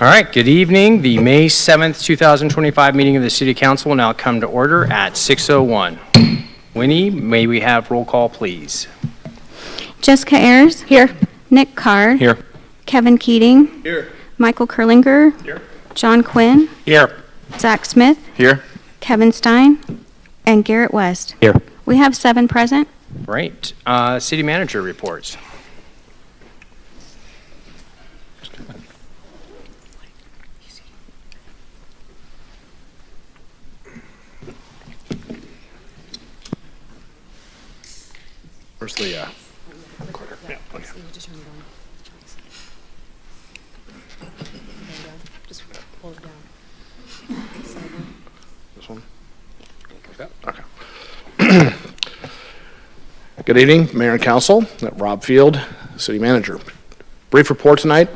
All right, good evening. The May 7th, 2025 meeting of the City Council will now come to order at 6:01. Winnie, may we have roll call, please? Jessica Ayers. Here. Nick Carr. Here. Kevin Keating. Here. Michael Kurlinger. Here. John Quinn. Here. Zach Smith. Here. Kevin Stein. And Garrett West. Here. We have 7 present. Great. City manager reports. Where's the recorder? Yeah, okay. Just pull it down. This one? Okay. Good evening, Mayor and Council. Rob Field, City Manager. Brief report tonight.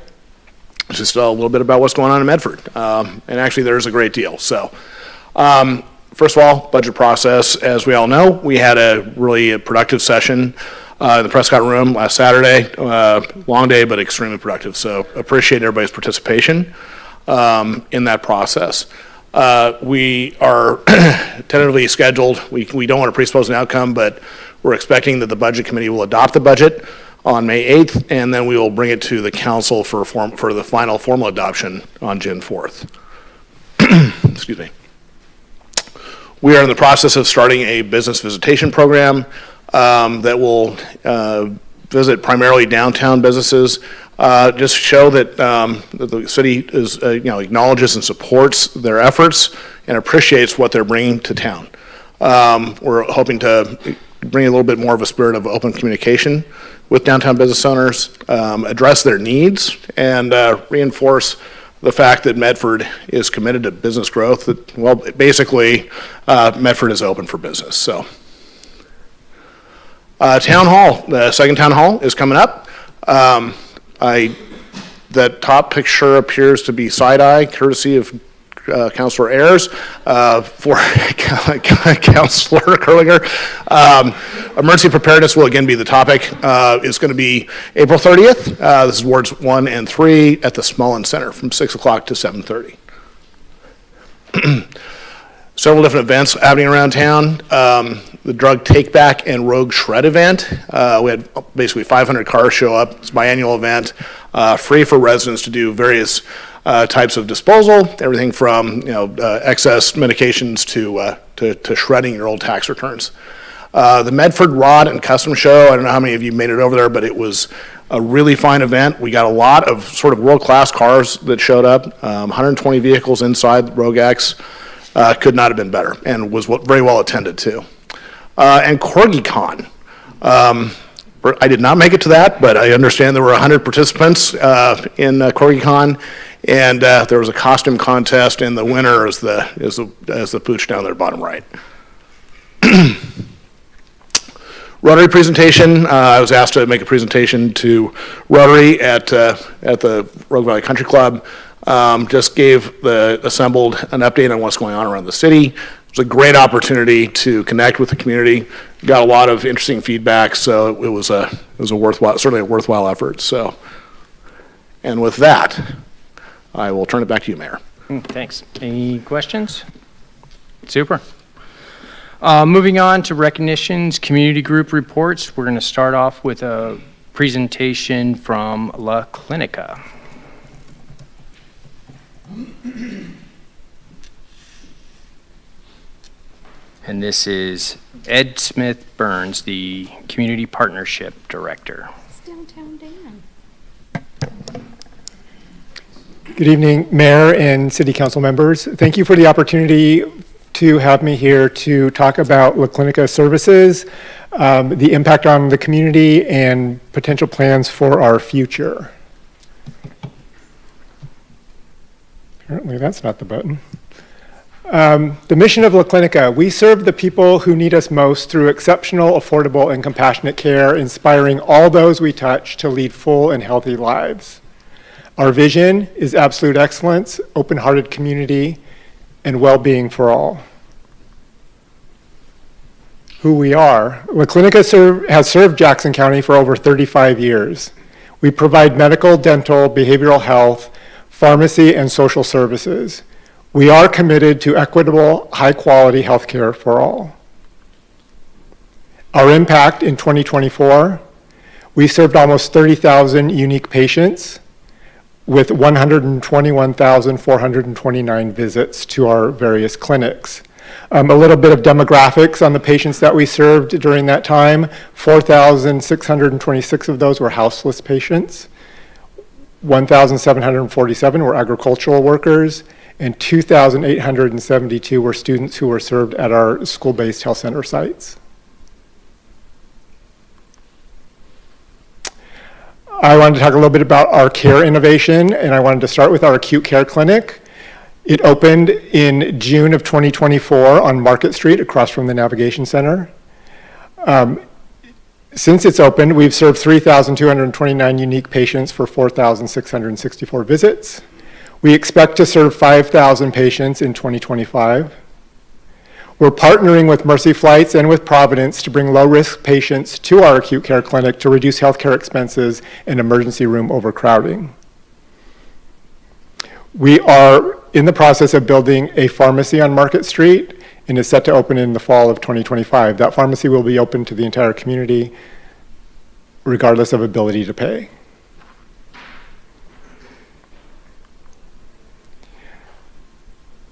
Just a little bit about what's going on in Medford. And actually, there's a great deal. So, first of all, budget process. As we all know, we had a really productive session in the Prescott Room last Saturday. Long day, but extremely productive. So, appreciate everybody's participation in that process. We are tentatively scheduled. We don't want to presuppose an outcome, but we're expecting that the Budget Committee will adopt the budget on May 8th, and then we will bring it to the Council for the final formal adoption on June 4th. Excuse me. We are in the process of starting a business visitation program that will visit primarily downtown businesses, just show that the city is, acknowledges and supports their efforts and appreciates what they're bringing to town. We're hoping to bring a little bit more of a spirit of open communication with downtown business owners, address their needs, and reinforce the fact that Medford is committed to business growth. Well, basically, Medford is open for business. So, Town Hall, the second Town Hall is coming up. The top picture appears to be side-eye, courtesy of Councilor Ayers for Councilor Kurlinger. Emergency preparedness will again be the topic. It's going to be April 30th. This is wards 1 and 3 at the Smullen Center from 6 o'clock to 7:30. Several different events happening around town. The Drug Take Back and Rogue Shred event. We had basically 500 cars show up. It's a biannual event, free for residents to do various types of disposal, everything from excess medications to shredding your old tax returns. The Medford Rod and Custom Show, I don't know how many of you made it over there, but it was a really fine event. We got a lot of sort of world-class cars that showed up, 120 vehicles inside the Rogue X. Could not have been better, and was very well attended too. And CorgiCon. I did not make it to that, but I understand there were 100 participants in CorgiCon, and there was a costume contest, and the winner is the pooch down there bottom right. Rotary presentation. I was asked to make a presentation to Rotary at the Rogue Valley Country Club. Just gave the assembled an update on what's going on around the city. It was a great opportunity to connect with the community. Got a lot of interesting feedback, so it was a worthwhile, certainly a worthwhile effort. So, and with that, I will turn it back to you, Mayor. Thanks. Any questions? Super. Moving on to recognitions, community group reports. We're going to start off with a presentation from La Clinica. And this is Ed Smith Burns, the Community Partnership Director. It's downtown Dan. Good evening, Mayor and City Council members. Thank you for the opportunity to have me here to talk about La Clinica services, the impact on the community, and potential plans for our future. Apparently that's not the button. The mission of La Clinica: we serve the people who need us most through exceptional, affordable, and compassionate care, inspiring all those we touch to lead full and healthy lives. Our vision is absolute excellence, open-hearted community, and well-being for all. Who we are: La Clinica has served Jackson County for over 35 years. We provide medical, dental, behavioral health, pharmacy, and social services. We are committed to equitable, high-quality healthcare for all. Our impact in 2024, we served almost 30,000 unique patients with 121,429 visits to our various clinics. A little bit of demographics on the patients that we served during that time. 4,626 of those were houseless patients. 1,747 were agricultural workers, and 2,872 were students who were served at our school-based health center sites. I wanted to talk a little bit about our care innovation, and I wanted to start with our acute care clinic. It opened in June of 2024 on Market Street across from the Navigation Center. Since it's opened, we've served 3,229 unique patients for 4,664 visits. We expect to serve 5,000 patients in 2025. We're partnering with Mercy Flights and with Providence to bring low-risk patients to our acute care clinic to reduce healthcare expenses and emergency room overcrowding. We are in the process of building a pharmacy on Market Street and is set to open in the fall of 2025. That pharmacy will be open to the entire community regardless of ability to pay.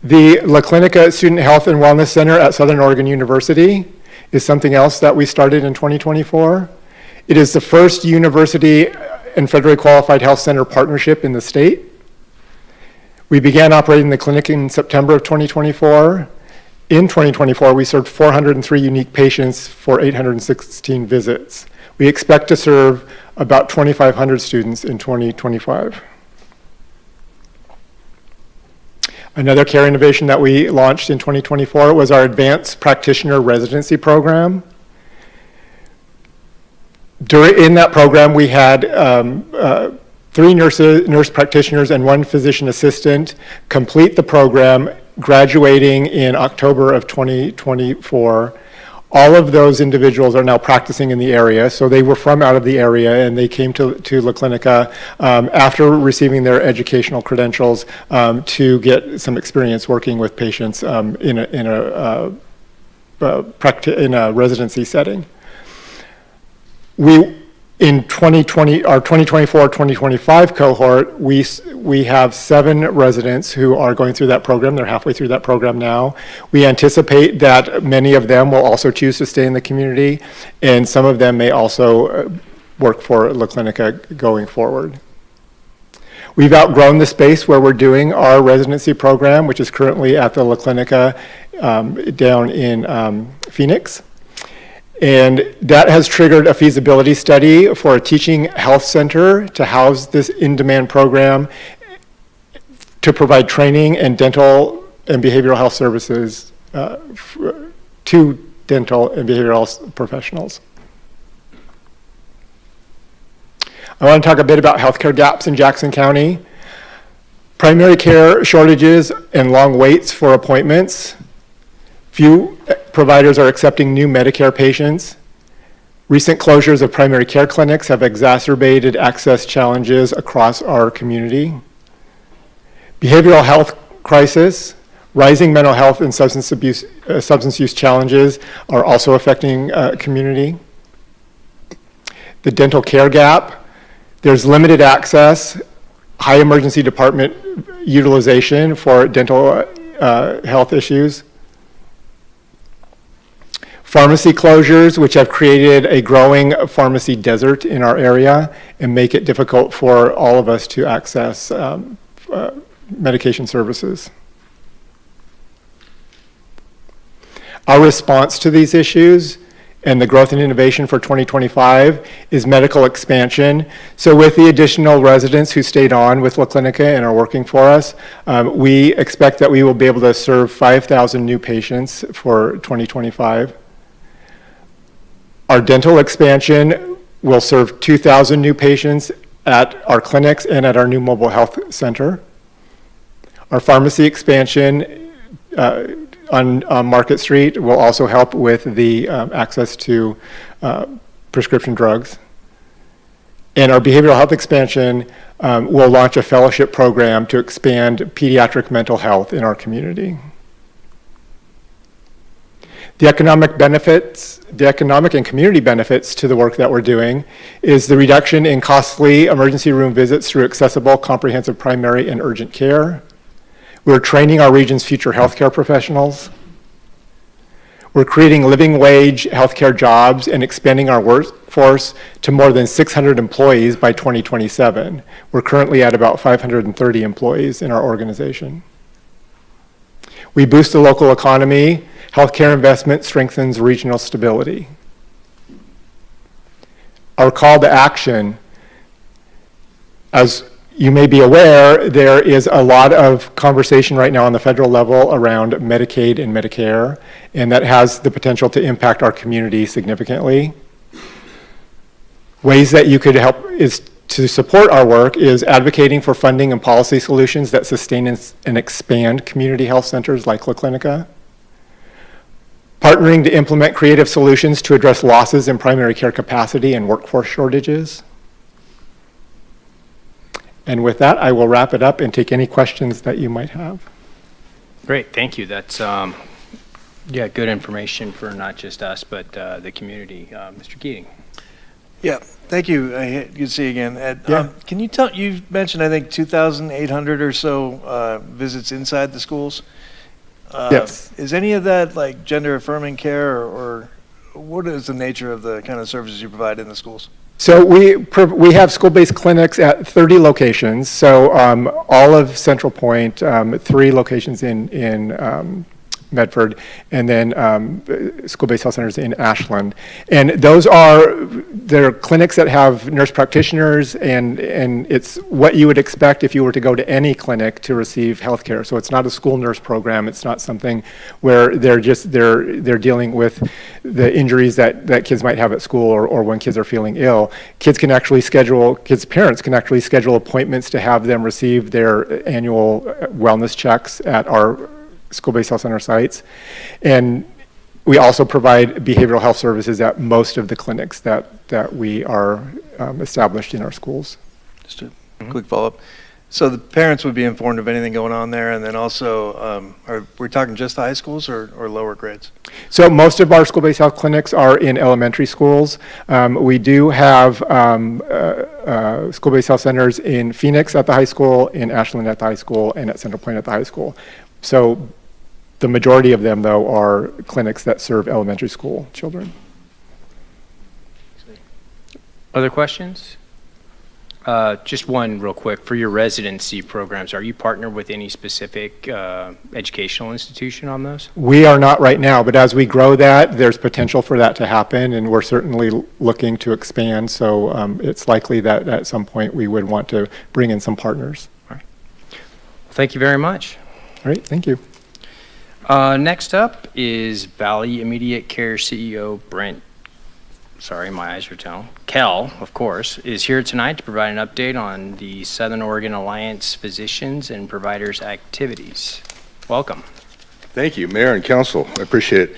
The La Clinica Student Health and Wellness Center at Southern Oregon University is something else that we started in 2024. It is the first university and federally qualified health center partnership in the state. We began operating the clinic in September of 2024. In 2024, we served 403 unique patients for 816 visits. We expect to serve about 2,500 students in 2025. Another care innovation that we launched in 2024 was our advanced practitioner residency program. In that program, we had 3 nurse practitioners and 1 physician assistant complete the program, graduating in October of 2024. All of those individuals are now practicing in the area, so they were from out of the area, and they came to La Clinica after receiving their educational credentials to get some experience working with patients in a residency setting. In 2020, our 2024-2025 cohort, we have 7 residents who are going through that program. They're halfway through that program now. We anticipate that many of them will also choose to stay in the community, and some of them may also work for La Clinica going forward. We've outgrown the space where we're doing our residency program, which is currently at the La Clinica down in Phoenix. And that has triggered a feasibility study for a teaching health center to house this in-demand program to provide training and dental and behavioral health services to dental and behavioral health professionals. I want to talk a bit about healthcare gaps in Jackson County. Primary care shortages and long waits for appointments. Few providers are accepting new Medicare patients. Recent closures of primary care clinics have exacerbated access challenges across our community. Behavioral health crisis, rising mental health and substance use challenges are also affecting community. The dental care gap, there's limited access, high emergency department utilization for dental health issues. Pharmacy closures, which have created a growing pharmacy desert in our area and make it difficult for all of us to access medication services. Our response to these issues and the growth and innovation for 2025 is medical expansion. So with the additional residents who stayed on with La Clinica and are working for us, we expect that we will be able to serve 5,000 new patients for 2025. Our dental expansion will serve 2,000 new patients at our clinics and at our new mobile health center. Our pharmacy expansion on Market Street will also help with the access to prescription drugs. And our behavioral health expansion we'll launch a fellowship program to expand pediatric mental health in our community. The economic and community benefits to the work that we're doing is the reduction in costly emergency room visits through accessible, comprehensive primary and urgent care. We're training our region's future healthcare professionals. We're creating living wage healthcare jobs and expanding our workforce to more than 600 employees by 2027. We're currently at about 530 employees in our organization. We boost the local economy. Healthcare investment strengthens regional stability. Our call to action, as you may be aware, there is a lot of conversation right now on the federal level around Medicaid and Medicare, and that has the potential to impact our community significantly. Ways that you could help is to support our work is advocating for funding and policy solutions that sustain and expand community health centers like La Clinica. Partnering to implement creative solutions to address losses in primary care capacity and workforce shortages. And with that, I will wrap it up and take any questions that you might have. Great, thank you. That's good information for not just us, but the community. Mr. Keating. Yeah, thank you. Good to see you again. Ed, Yeah. Can you tell, you mentioned, I think, 2,800 or so visits inside the schools. Yes. Is any of that like gender affirming care, or what is the nature of the kind of services you provide in the schools? So we have school-based clinics at 30 locations. So all of Central Point, 3 locations in Medford, and then school-based health centers in Ashland. And they're clinics that have nurse practitioners, and it's what you would expect if you were to go to any clinic to receive health care. So it's not a school nurse program. It's not something where they're dealing with the injuries that kids might have at school, or when kids are feeling ill. Kids' parents can actually schedule appointments to have them receive their annual wellness checks at our school-based health center sites. And we also provide behavioral health services at most of the clinics that we are established in our schools. Just a quick follow-up. So the parents would be informed of anything going on there, and then also, are we talking just high schools or lower grades? So most of our school-based health clinics are in elementary schools. We do have school-based health centers in Phoenix at the high school, in Ashland at the high school, and at Central Point at the high school. So the majority of them, though, are clinics that serve elementary school children. Other questions? Just one real quick. For your residency programs, are you partnered with any specific educational institution on those? We are not right now, but as we grow that, there's potential for that to happen, and we're certainly looking to expand. So it's likely that at some point we would want to bring in some partners. All right. Well, thank you very much. All right, thank you. Next up is Valley Immediate Care CEO Brent, sorry, my eyes are telling, Kell, of course, is here tonight to provide an update on the Southern Oregon Alliance Physicians and Providers activities. Welcome. Thank you, Mayor and Council. I appreciate it.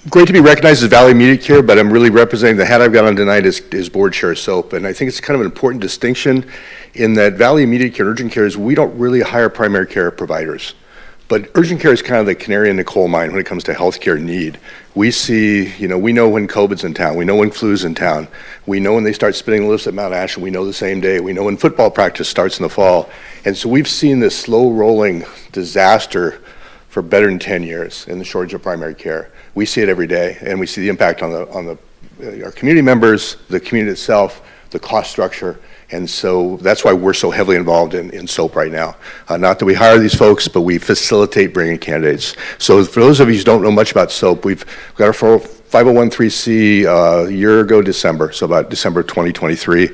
Great to be recognized as Valley Immediate Care, but I'm really representing the hat I've got on tonight is Board Chair SOAP, and I think it's kind of an important distinction in that Valley Immediate Care and urgent care is we don't really hire primary care providers. But urgent care is kind of the canary in the coal mine when it comes to healthcare need. We see, we know when COVID's in town. We know when flu's in town. We know when they start spinning the lifts at Mount Ashland. We know the same day. We know when football practice starts in the fall. And so we've seen this slow rolling disaster for better than 10 years in the shortage of primary care. We see it every day, and we see the impact on our community members, the community itself, the cost structure. And so that's why we're so heavily involved in SOAP right now. Not that we hire these folks, but we facilitate bringing candidates. So for those of you who don't know much about SOAP, we've got our 501(c) a year ago December, so about December 2023.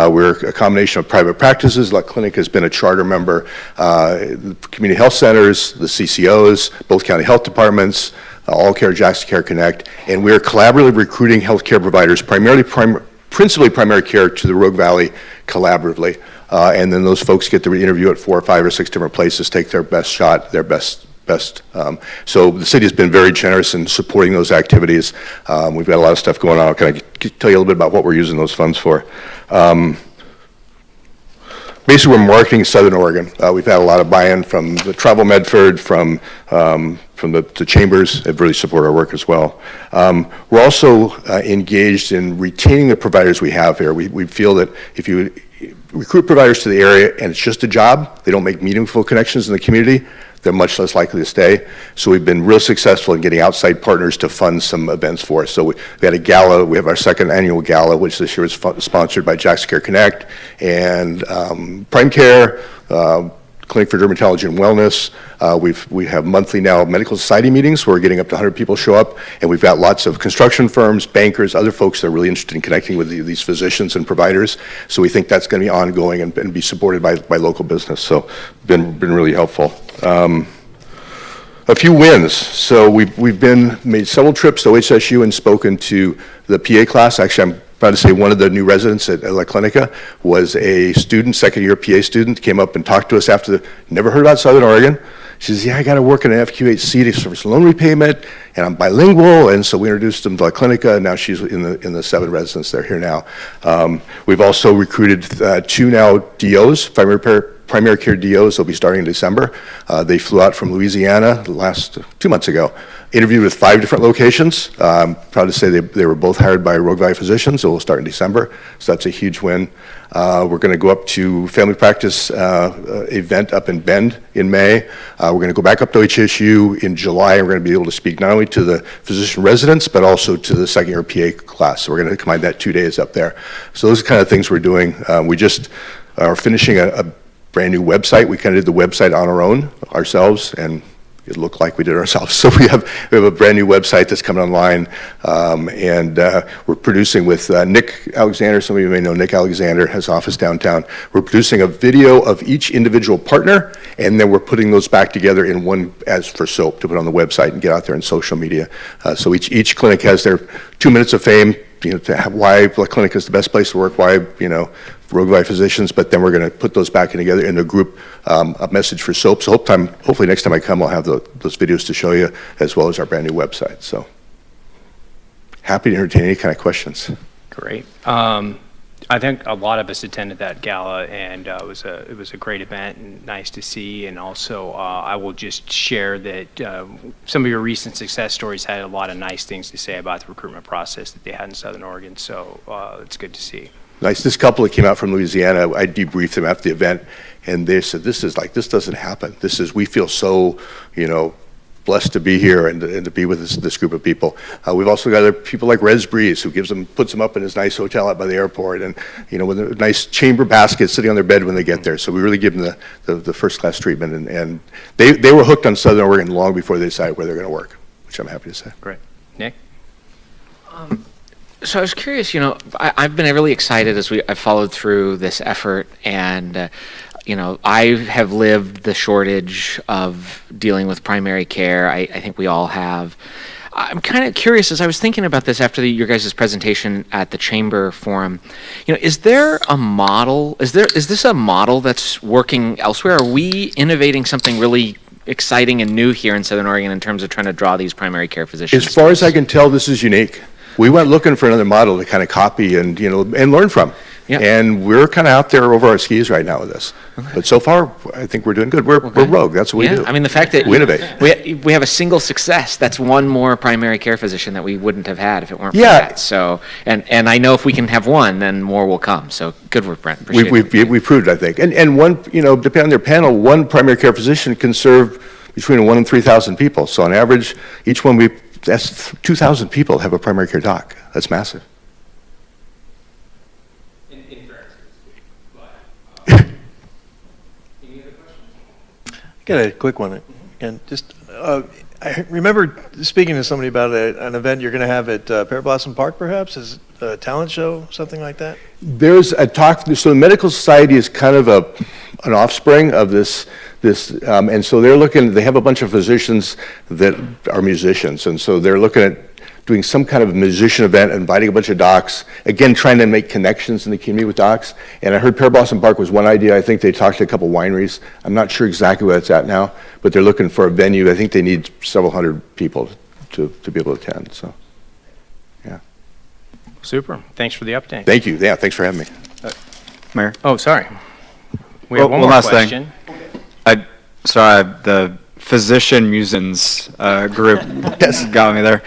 We're a combination of private practices. La Clinic has been a charter member. The community health centers, the CCOs, both county health departments, All Care, Jackson Care Connect, and we're collaboratively recruiting healthcare providers, principally primary care, to the Rogue Valley collaboratively. And then those folks get to interview at 4 or 5 or 6 different places, take their best shot, their best. So the city has been very generous in supporting those activities. We've got a lot of stuff going on. Can I tell you a little bit about what we're using those funds for? basically, we're marketing Southern Oregon. We've had a lot of buy-in from the Travel Medford, from the chambers that really support our work as well. We're also engaged in retaining the providers we have here. We feel that if you recruit providers to the area and it's just a job, they don't make meaningful connections in the community, they're much less likely to stay. So we've been real successful in getting outside partners to fund some events for us. So we had a gala, we have our second annual gala, which this year was sponsored by Jack's Care Connect and Prime Care, Clinic for Dermatology and Wellness. We have monthly now medical society meetings where we're getting up to 100 people show up, and we've got lots of construction firms, bankers, other folks that are really interested in connecting with these physicians and providers. So we think that's going to be ongoing and be supported by local business. So been really helpful. A few wins. So we've made several trips to OHSU and spoken to the PA class. Actually, I'm proud to say one of the new residents at La Clinica was a student, second-year PA student, came up and talked to us after never heard about Southern Oregon. She says, yeah, I got to work in an FQHC to service loan repayment, and I'm bilingual, and so we introduced them to La Clinica, and now she's in the 7 residents that are here now. We've also recruited 2 now DOs, primary care DOs. They'll be starting in December. They flew out from Louisiana 2 months ago. Interviewed with 5 different locations. Proud to say they were both hired by Rogue Valley physicians, so we'll start in December. So that's a huge win. We're going to go up to family practice event up in Bend in May. We're going to go back up to HSU in July. We're going to be able to speak not only to the physician residents, but also to the second-year PA class. So we're going to combine that 2 days up there. So those are the kind of things we're doing. We just are finishing a brand new website. We kind of did the website on our own ourselves, and it looked like we did ourselves. So we have a brand new website that's coming online, and we're producing with Nick Alexander. Some of you may know Nick Alexander has office downtown. We're producing a video of each individual partner, and then we're putting those back together in one as for SOAP to put on the website and get out there in social media. So each clinic has their 2 minutes of fame, to have why La Clinica is the best place to work, why, Rogue Valley physicians, but then we're going to put those back in together in a group, a message for SOAP. So hopefully next time I come, I'll have those videos to show you, as well as our brand new website. So happy to entertain any kind of questions. Great. I think a lot of us attended that gala, and it was a great event and nice to see. And also, I will just share that some of your recent success stories had a lot of nice things to say about the recruitment process that they had in Southern Oregon. So it's good to see. Nice. This couple that came out from Louisiana, I debriefed them after the event, and they said, this doesn't happen. We feel so, blessed to be here and to be with this group of people. We've also got other people like Rez Breeze, who puts them up in his nice hotel out by the airport, and with a nice chamber basket sitting on their bed when they get there. So we really give them the first class treatment, and they were hooked on Southern Oregon long before they decided where they're going to work, which I'm happy to say. Great. Nick? So I was curious, I've been really excited as I've followed through this effort, and I have lived the shortage of dealing with primary care. I think we all have. I'm kind of curious, as I was thinking about this after your guys' presentation at the Chamber Forum, is there a model, is this a model that's working elsewhere? Are we innovating something really exciting and new here in Southern Oregon in terms of trying to draw these primary care physicians? As far as I can tell, this is unique. We went looking for another model to kind of copy and learn from. Yeah. And we're kind of out there over our skis right now with this. Okay. But so far, I think we're doing good. We're Rogue. That's what we do. I mean, the fact that we innovate. We have a single success. That's one more primary care physician that we wouldn't have had if it weren't for that. So, and I know if we can have one, then more will come. So good work, Brent. We've proved it, I think. And one, depending on their panel, one primary care physician can serve between 1,000 and 3,000 people. So on average, each one that's 2,000 people have a primary care doc. That's massive. I got a quick one. And just, I remember speaking to somebody about an event you're going to have at Pear Blossom Park, perhaps? Is it a talent show, something like that? There's a talk. So the Medical Society is kind of an offspring of this, and so they have a bunch of physicians that are musicians, and so they're looking at doing some kind of musician event, inviting a bunch of docs, again, trying to make connections in the community with docs. And I heard Pear Blossom Park was one idea. I think they talked to a couple wineries. I'm not sure exactly where it's at now, but they're looking for a venue. I think they need several hundred people to be able to attend, so, yeah. Super. Thanks for the update. Thank you. Yeah, thanks for having me. Mayor? Oh, sorry. We have one One more last thing. question. Sorry, the physician musings group got me there.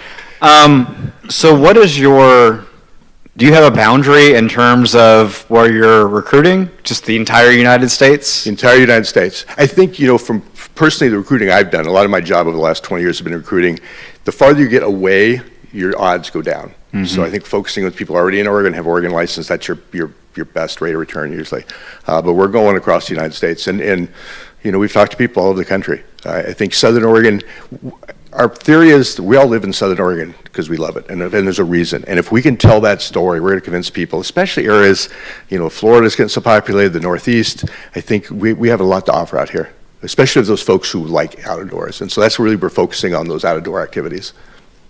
So what is do you have a boundary in terms of where you're recruiting? Just the entire United States? The entire United States. I think, from personally the recruiting I've done, a lot of my job over the last 20 years has been recruiting. The farther you get away, your odds go down. So I think focusing with people already in Oregon, have Oregon license, that's your best rate of return usually. But we're going across the United States, and we've talked to people all over the country. I think Southern Oregon, our theory is that we all live in Southern Oregon because we love it, and there's a reason. And if we can tell that story, we're going to convince people, especially areas, Florida's getting so populated, the Northeast. I think we have a lot to offer out here, especially of those folks who like outdoors. And so that's really, we're focusing on those outdoor activities.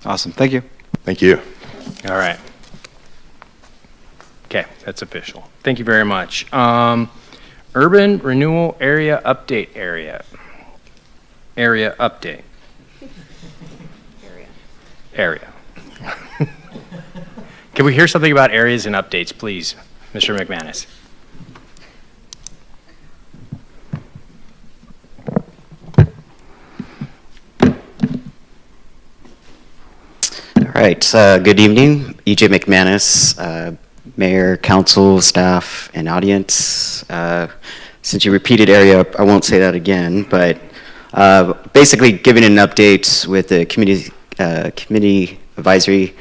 Awesome. Thank you. Thank you. All right. Okay, that's official. Thank you very much. Urban Renewal Area Update Area. Area Update. Area. Can we hear something about areas and updates, please, Mr. McManus? All right, good evening. EJ McManus, Mayor, Council, staff, and audience. Since you repeated area, I won't say that again, but basically giving an update with the committee advisory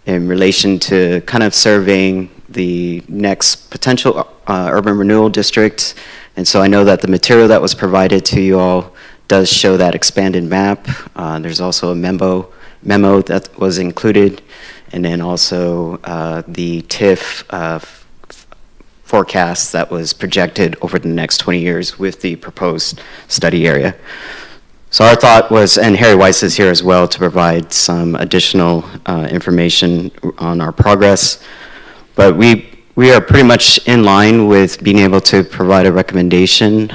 in relation to kind of surveying the next potential urban renewal district. And so I know that the material that was provided to you all does show that expanded map. There's also a memo that was included, and then also the TIF forecast that was projected over the next 20 years with the proposed study area. So our thought was, and Harry Weiss is here as well to provide some additional information on our progress, but we are pretty much in line with being able to provide a recommendation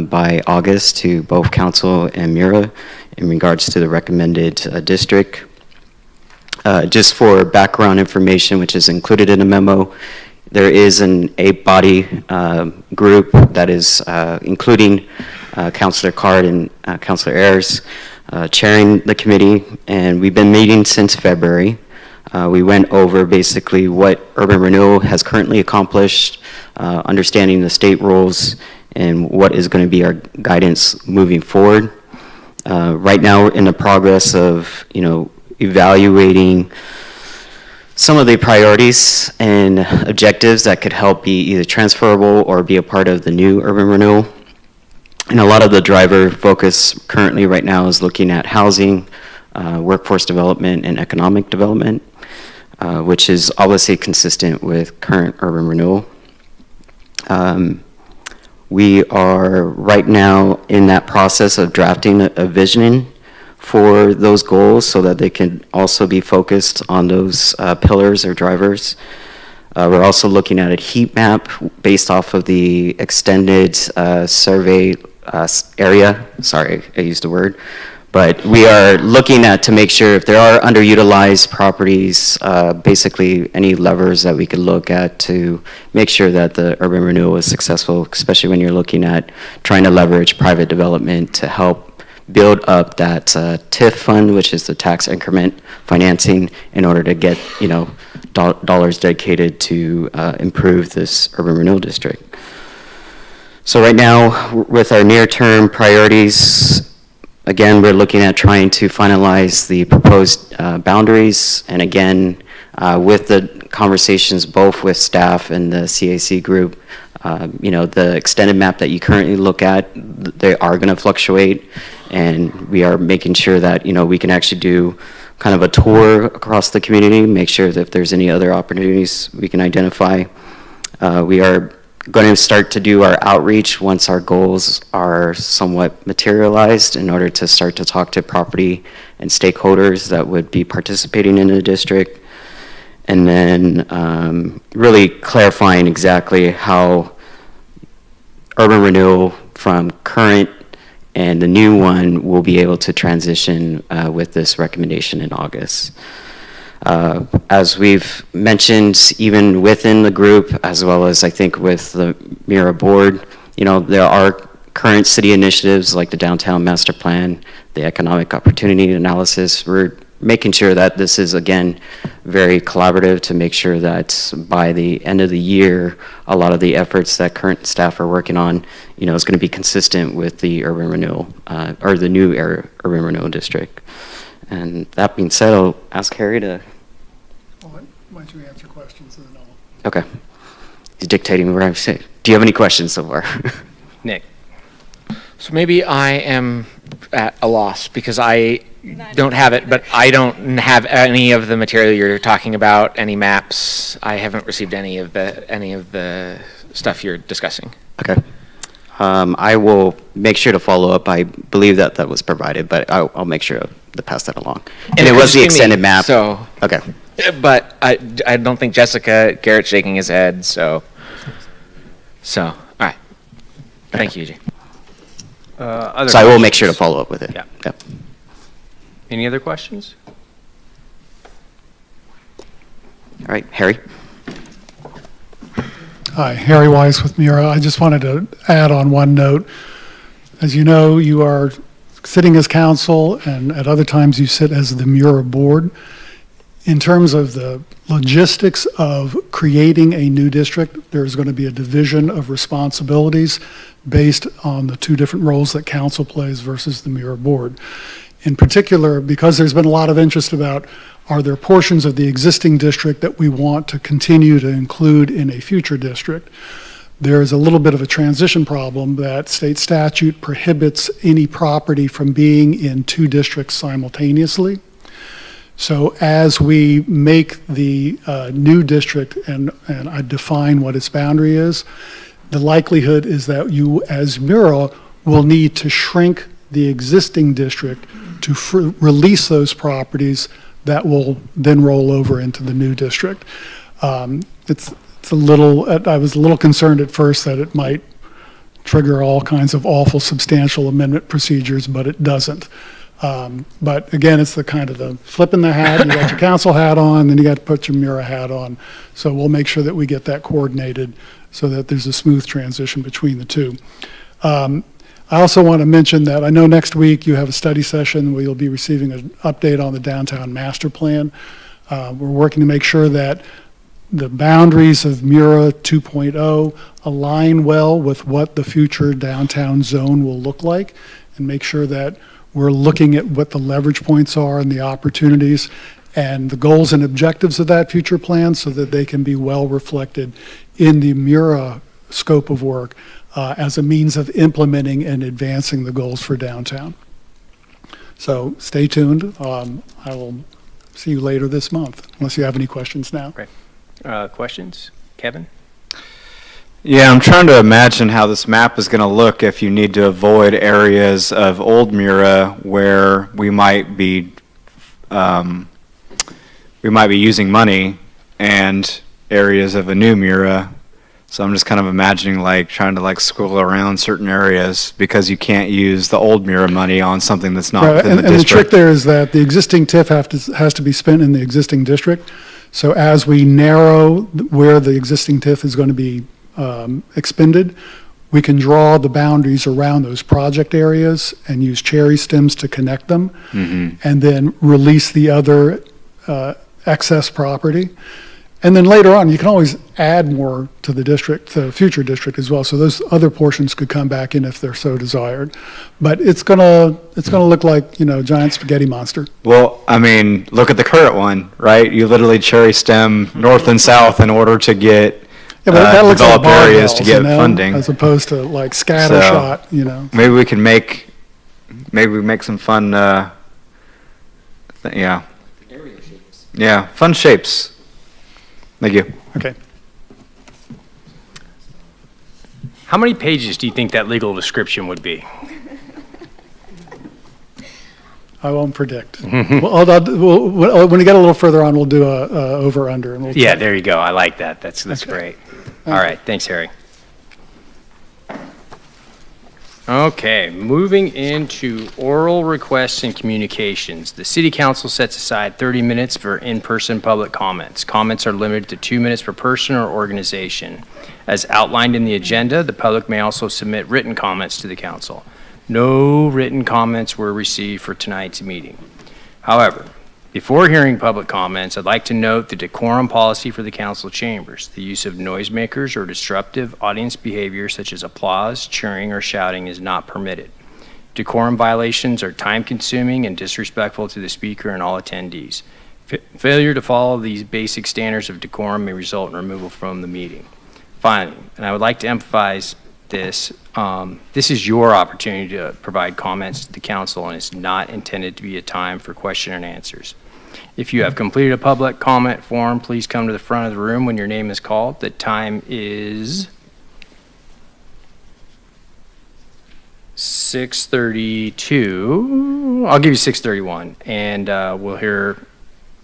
by August to both Council and MIRA in regards to the recommended district. Just for background information, which is included in the memo, there is an 8-body group that is including Councilor Card and Councilor Ayers chairing the committee, and we've been meeting since February. We went over basically what urban renewal has currently accomplished, understanding the state rules, and what is going to be our guidance moving forward. Right now, we're in the progress of, evaluating some of the priorities and objectives that could help be either transferable or be a part of the new urban renewal. And a lot of the driver focus currently right now is looking at housing, workforce development, and economic development, which is obviously consistent with current urban renewal. We are right now in that process of drafting a visioning for those goals so that they can also be focused on those pillars or drivers. We're also looking at a heat map based off of the extended survey area. Sorry, I used the word. But we are looking at to make sure if there are underutilized properties, basically any levers that we could look at to make sure that the urban renewal is successful, especially when you're looking at trying to leverage private development to help build up that TIF fund, which is the tax increment financing, in order to get dollars dedicated to improve this urban renewal district. So right now, with our near-term priorities, again, we're looking at trying to finalize the proposed boundaries, and again, with the conversations both with staff and the CAC group, the extended map that you currently look at, they are going to fluctuate, and we are making sure that we can actually do kind of a tour across the community, make sure that if there's any other opportunities we can identify. We are going to start to do our outreach once our goals are somewhat materialized in order to start to talk to property and stakeholders that would be participating in the district, and then really clarifying exactly how urban renewal from current and the new one will be able to transition with this recommendation in August. As we've mentioned, even within the group, as well as I think with the MIRA board, There are current city initiatives like the Downtown Master Plan, the Economic Opportunity Analysis. We're making sure that this is, again, very collaborative to make sure that by the end of the year, a lot of the efforts that current staff are working on, is going to be consistent with the urban renewal, or the new urban renewal district. And that being said, I'll ask Harry to... Why don't you answer questions and then I'll... Okay. He's dictating where I say. Do you have any questions so far? Nick? So maybe I am at a loss because I don't have it, but I don't have any of the material you're talking about, any maps. I haven't received any of the stuff you're discussing. Okay. I will make sure to follow up. I believe that was provided, but I'll make sure to pass that along. And it was the extended map. So, okay. But I don't think Garrett's shaking his head, so, all right. Thank you, EJ. Other I will make questions? sure to follow up with it. Yeah. Yep. Any other questions? All right, Harry. Hi, Harry Weiss with Mura. I just wanted to add on one note. As you know, you are sitting as council, and at other times you sit as the Mura board. In terms of the logistics of creating a new district, there's going to be a division of responsibilities based on the two different roles that council plays versus the Mura board. In particular, because there's been a lot of interest about, are there portions of the existing district that we want to continue to include in a future district? There is a little bit of a transition problem that state statute prohibits any property from being in two districts simultaneously. So as we make the new district and I define what its boundary is, the likelihood is that you, as Mura, will need to shrink the existing district to release those properties that will then roll over into the new district. It's a little, I was a little concerned at first that it might trigger all kinds of awful substantial amendment procedures, but it doesn't. But again, it's the kind of the flipping the hat, you got your council hat on, then you got to put your Mura hat on. So we'll make sure that we get that coordinated so that there's a smooth transition between the two. I also want to mention that I know next week you have a study session where you'll be receiving an update on the downtown master plan. We're working to make sure that the boundaries of Mura 2.0 align well with what the future downtown zone will look like, and make sure that we're looking at what the leverage points are and the opportunities and the goals and objectives of that future plan so that they can be well reflected in the Mura scope of work as a means of implementing and advancing the goals for downtown. So stay tuned. I will see you later this month, unless you have any questions now. Great. Questions? Kevin? Yeah, I'm trying to imagine how this map is going to look if you need to avoid areas of old Mura where we might be using money and areas of a new Mura. So I'm just kind of imagining trying to squiggle around certain areas because you can't use the old Mura money on something that's not Right, within the and the district. trick there is that the existing TIF has to be spent in the existing district. So as we narrow where the existing TIF is going to be expended, we can draw the boundaries around those project areas and use cherry stems to connect them, and then release the other excess property. And then later on, you can always add more to the district, the future district as well. So those other portions could come back in if they're so desired. But it's gonna look like, giant spaghetti monster. Well, I mean, look at the current one, right? You literally cherry stem north and south in order to get Yeah, but that looks like developed areas to barbells, get funding. as opposed to like scattershot, Maybe we can make some fun, yeah. Yeah, fun shapes. Thank you. Okay. How many pages do you think that legal description would be? I won't predict. When we get a little further on, we'll do a over/under. And we'll Yeah, there you go. I like that. That's great. All right. Thanks, Harry. Okay, moving into oral requests and communications. The city council sets aside 30 minutes for in-person public comments. Comments are limited to 2 minutes per person or organization. As outlined in the agenda, the public may also submit written comments to the council. No written comments were received for tonight's meeting. However, before hearing public comments, I'd like to note the decorum policy for the council chambers. The use of noisemakers or disruptive audience behavior such as applause, cheering, or shouting is not permitted. Decorum violations are time-consuming and disrespectful to the speaker and all attendees. Failure to follow these basic standards of decorum may result in removal from the meeting. Finally, and I would like to emphasize this, this is your opportunity to provide comments to the council, and it's not intended to be a time for question and answers. If you have completed a public comment form, please come to the front of the room when your name is called. The time is 6:32. I'll give you 6:31, and we'll hear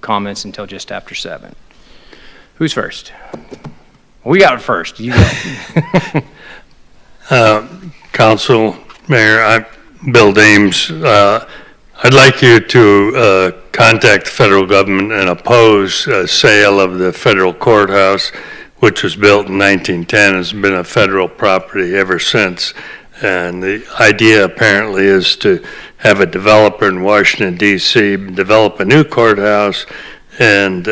comments until just after 7. Who's first? We got it first. You go. Council, Mayor, I'm Bill Dames. I'd like you to contact the federal government and oppose a sale of the federal courthouse, which was built in 1910, has been a federal property ever since. And the idea apparently is to have a developer in Washington, D.C. develop a new courthouse and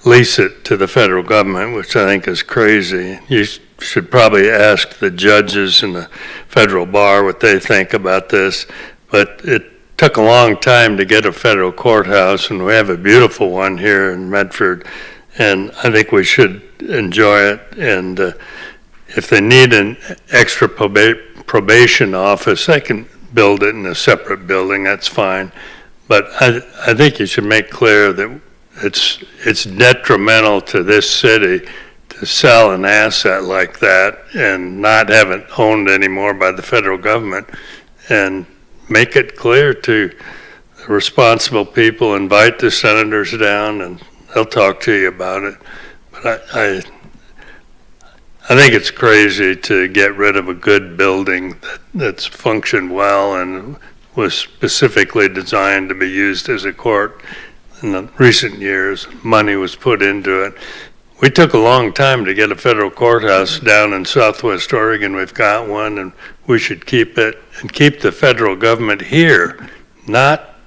lease it to the federal government, which I think is crazy. You should probably ask the judges in the federal bar what they think about this, but it took a long time to get a federal courthouse, and we have a beautiful one here in Medford, and I think we should enjoy it. And if they need an extra probation office, they can build it in a separate building, that's fine. But I think you should make clear that it's detrimental to this city to sell an asset like that and not have it owned anymore by the federal government, and make it clear to the responsible people, invite the senators down and they'll talk to you about it. But I think it's crazy to get rid of a good building that's functioned well and was specifically designed to be used as a court. In the recent years, money was put into it. We took a long time to get a federal courthouse down in Southwest Oregon. We've got one, and we should keep it and keep the federal government here, not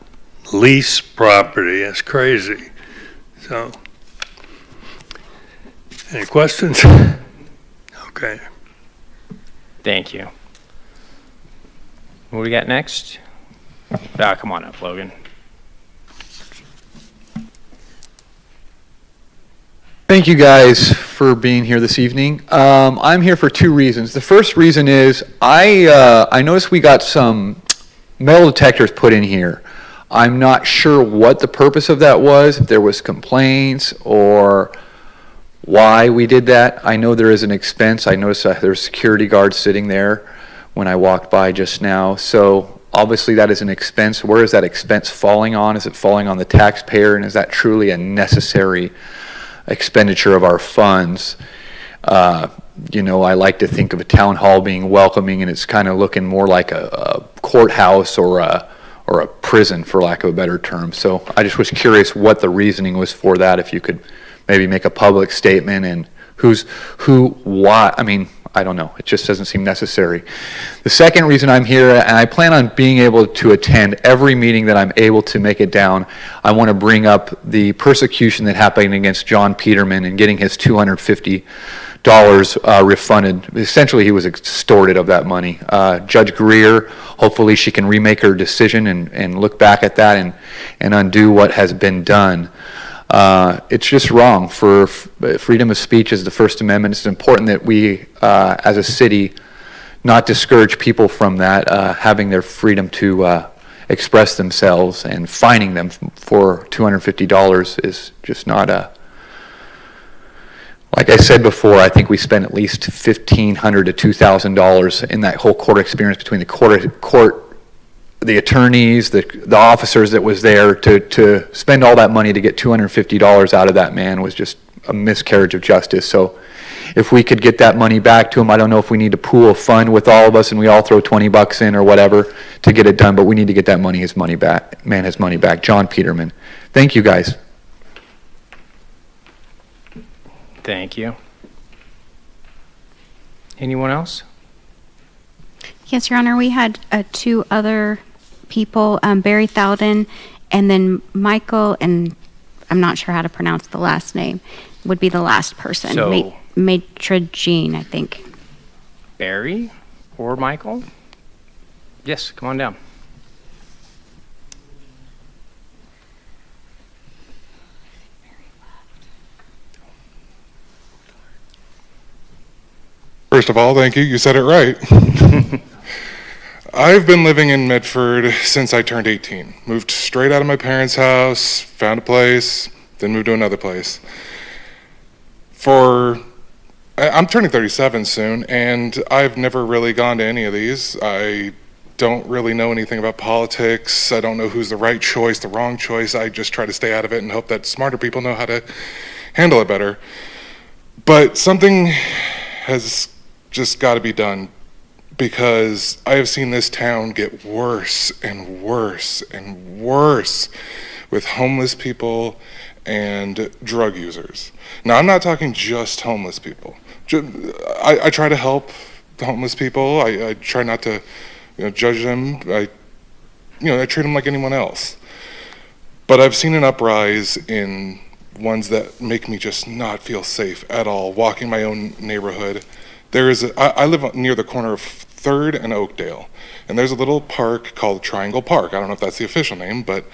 lease property. That's crazy. So, any questions? Okay. Thank you. What do we got next? Come on up, Logan. Thank you guys for being here this evening. I'm here for 2 reasons. The first reason is I noticed we got some metal detectors put in here. I'm not sure what the purpose of that was, if there was complaints or why we did that. I know there is an expense. I noticed there's security guards sitting there when I walked by just now. So obviously that is an expense. Where is that expense falling on? Is it falling on the taxpayer, and is that truly a necessary expenditure of our funds? You know, I like to think of a town hall being welcoming, and it's kind of looking more like a courthouse or a prison, for lack of a better term. So I just was curious what the reasoning was for that, if you could maybe make a public statement and why. I mean, I don't know. It just doesn't seem necessary. The second reason I'm here, and I plan on being able to attend every meeting that I'm able to make it down, I want to bring up the persecution that happened against John Peterman and getting his $250 refunded. Essentially, he was extorted of that money. Judge Greer, hopefully she can remake her decision and look back at that and undo what has been done. It's just wrong. For freedom of speech is the First Amendment. It's important that we, as a city, not discourage people from that, having their freedom to express themselves, and fining them for $250 is just not a... Like I said before, I think we spent at least $1,500 to $2,000 in that whole court experience between the court, the attorneys, the officers that was there. To spend all that money to get $250 out of that man was just a miscarriage of justice. So if we could get that money back to him. I don't know if we need to pool a fund with all of us and we all throw 20 bucks in or whatever to get it done, but we need to get that money, his money back, John Peterman. Thank you, guys. Thank you. Anyone else? Yes, Your Honor, we had two other people, Barry Thowden and then Michael, and I'm not sure how to pronounce the last name, would be the last person. So- Matragine, I think. Barry or Michael? Yes, come on down. First of all, thank you. You said it right. I've been living in Medford since I turned 18. Moved straight out of my parents' house, found a place, then moved to another place. I'm turning 37 soon, and I've never really gone to any of these. I don't really know anything about politics. I don't know who's the right choice, the wrong choice. I just try to stay out of it and hope that smarter people know how to handle it better. But something has just got to be done, because I have seen this town get worse and worse and worse with homeless people and drug users. Now, I'm not talking just homeless people. I try to help the homeless people. I try not to judge them. I treat them like anyone else. But I've seen an uprise in ones that make me just not feel safe at all, walking my own neighborhood. I live near the corner of 3rd and Oakdale, and there's a little park called Triangle Park. I don't know if that's the official name, but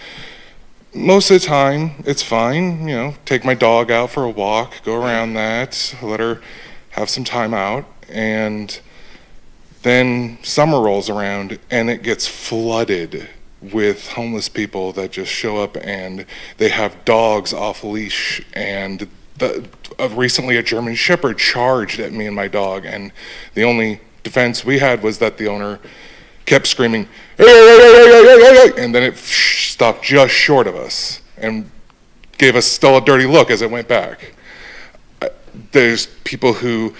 most of the time it's fine. Take my dog out for a walk, go around that, let her have some time out, and then summer rolls around and it gets flooded with homeless people that just show up and they have dogs off leash, and recently a German Shepherd charged at me and my dog, and the only defense we had was that the owner kept screaming, "Hey, hey, hey, hey, hey, hey, hey," and then it stopped just short of us and gave us still a dirty look as it went back. There's people who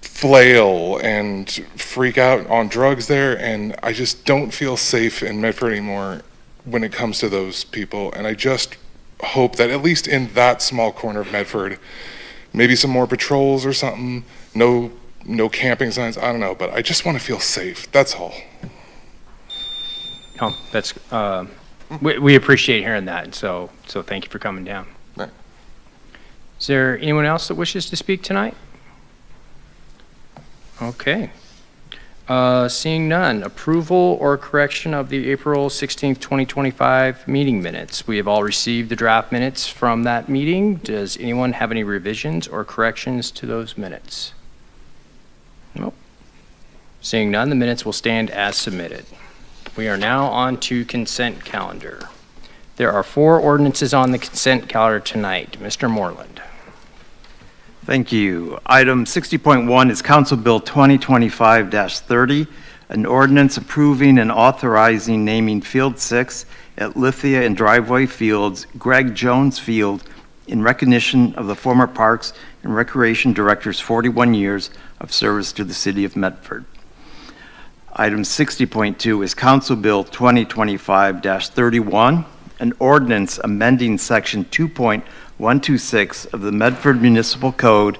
flail and freak out on drugs there, and I just don't feel safe in Medford anymore when it comes to those people, and I just hope that at least in that small corner of Medford, maybe some more patrols or something, no camping signs, I don't know, but I just want to feel safe, that's all. Oh, that's, we appreciate hearing that, so thank you for coming down. Right. Is there anyone else that wishes to speak tonight? Okay. Seeing none, approval or correction of the April 16th, 2025 meeting minutes. We have all received the draft minutes from that meeting. Does anyone have any revisions or corrections to those minutes? Nope. Seeing none, the minutes will stand as submitted. We are now on to consent calendar. There are 4 ordinances on the consent calendar tonight. Mr. Moreland. Thank you. Item 60.1 is Council Bill 2025-30, an ordinance approving and authorizing naming Field 6 at Lithia and Driveway Fields, Greg Jones Field, in recognition of the former Parks and Recreation Director's 41 years of service to the city of Medford. Item 60.2 is Council Bill 2025-31, an ordinance amending Section 2.126 of the Medford Municipal Code,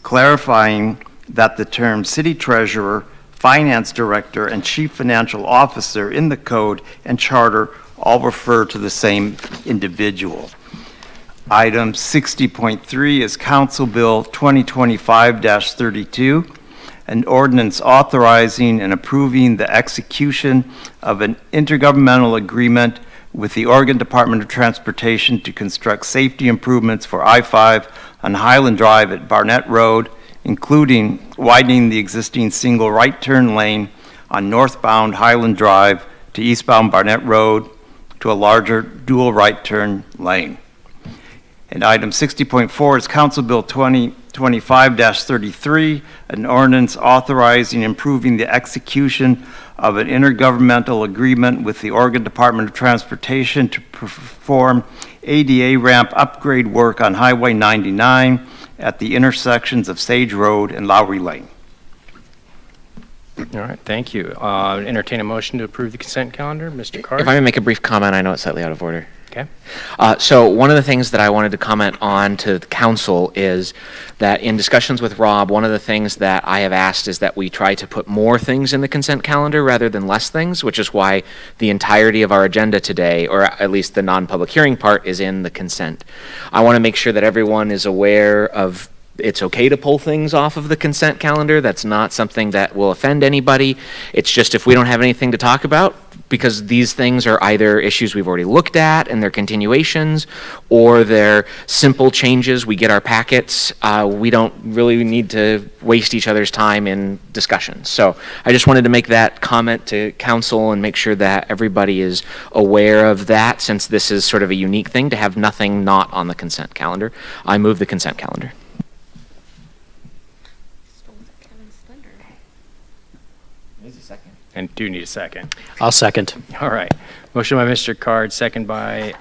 clarifying that the term city treasurer, finance director, and chief financial officer in the code and charter all refer to the same individual. Item 60.3 is Council Bill 2025-32, an ordinance authorizing and approving the execution of an intergovernmental agreement with the Oregon Department of Transportation to construct safety improvements for I-5 on Highland Drive at Barnett Road, including widening the existing single right turn lane on northbound Highland Drive to eastbound Barnett Road to a larger dual right turn lane. And item 60.4 is Council Bill 2025-33, an ordinance authorizing and improving the execution of an intergovernmental agreement with the Oregon Department of Transportation to perform ADA ramp upgrade work on Highway 99 at the intersections of Sage Road and Lowry Lane. All right, thank you. Entertain a motion to approve the consent calendar. Mr. Card? If I may make a brief comment, I know it's slightly out of order. Okay. So one of the things that I wanted to comment on to the council is that in discussions with Rob, one of the things that I have asked is that we try to put more things in the consent calendar rather than less things, which is why the entirety of our agenda today, or at least the non-public hearing part, is in the consent. I want to make sure that everyone is aware of it's okay to pull things off of the consent calendar. That's not something that will offend anybody. It's just if we don't have anything to talk about, because these things are either issues we've already looked at and they're continuations, or they're simple changes. We get our packets. We don't really need to waste each other's time in discussions. So I just wanted to make that comment to council and make sure that everybody is aware of that, since this is sort of a unique thing to have nothing not on the consent calendar. I move the consent calendar. And do need a second. I'll second. All right. Motion by Mr. Card, second by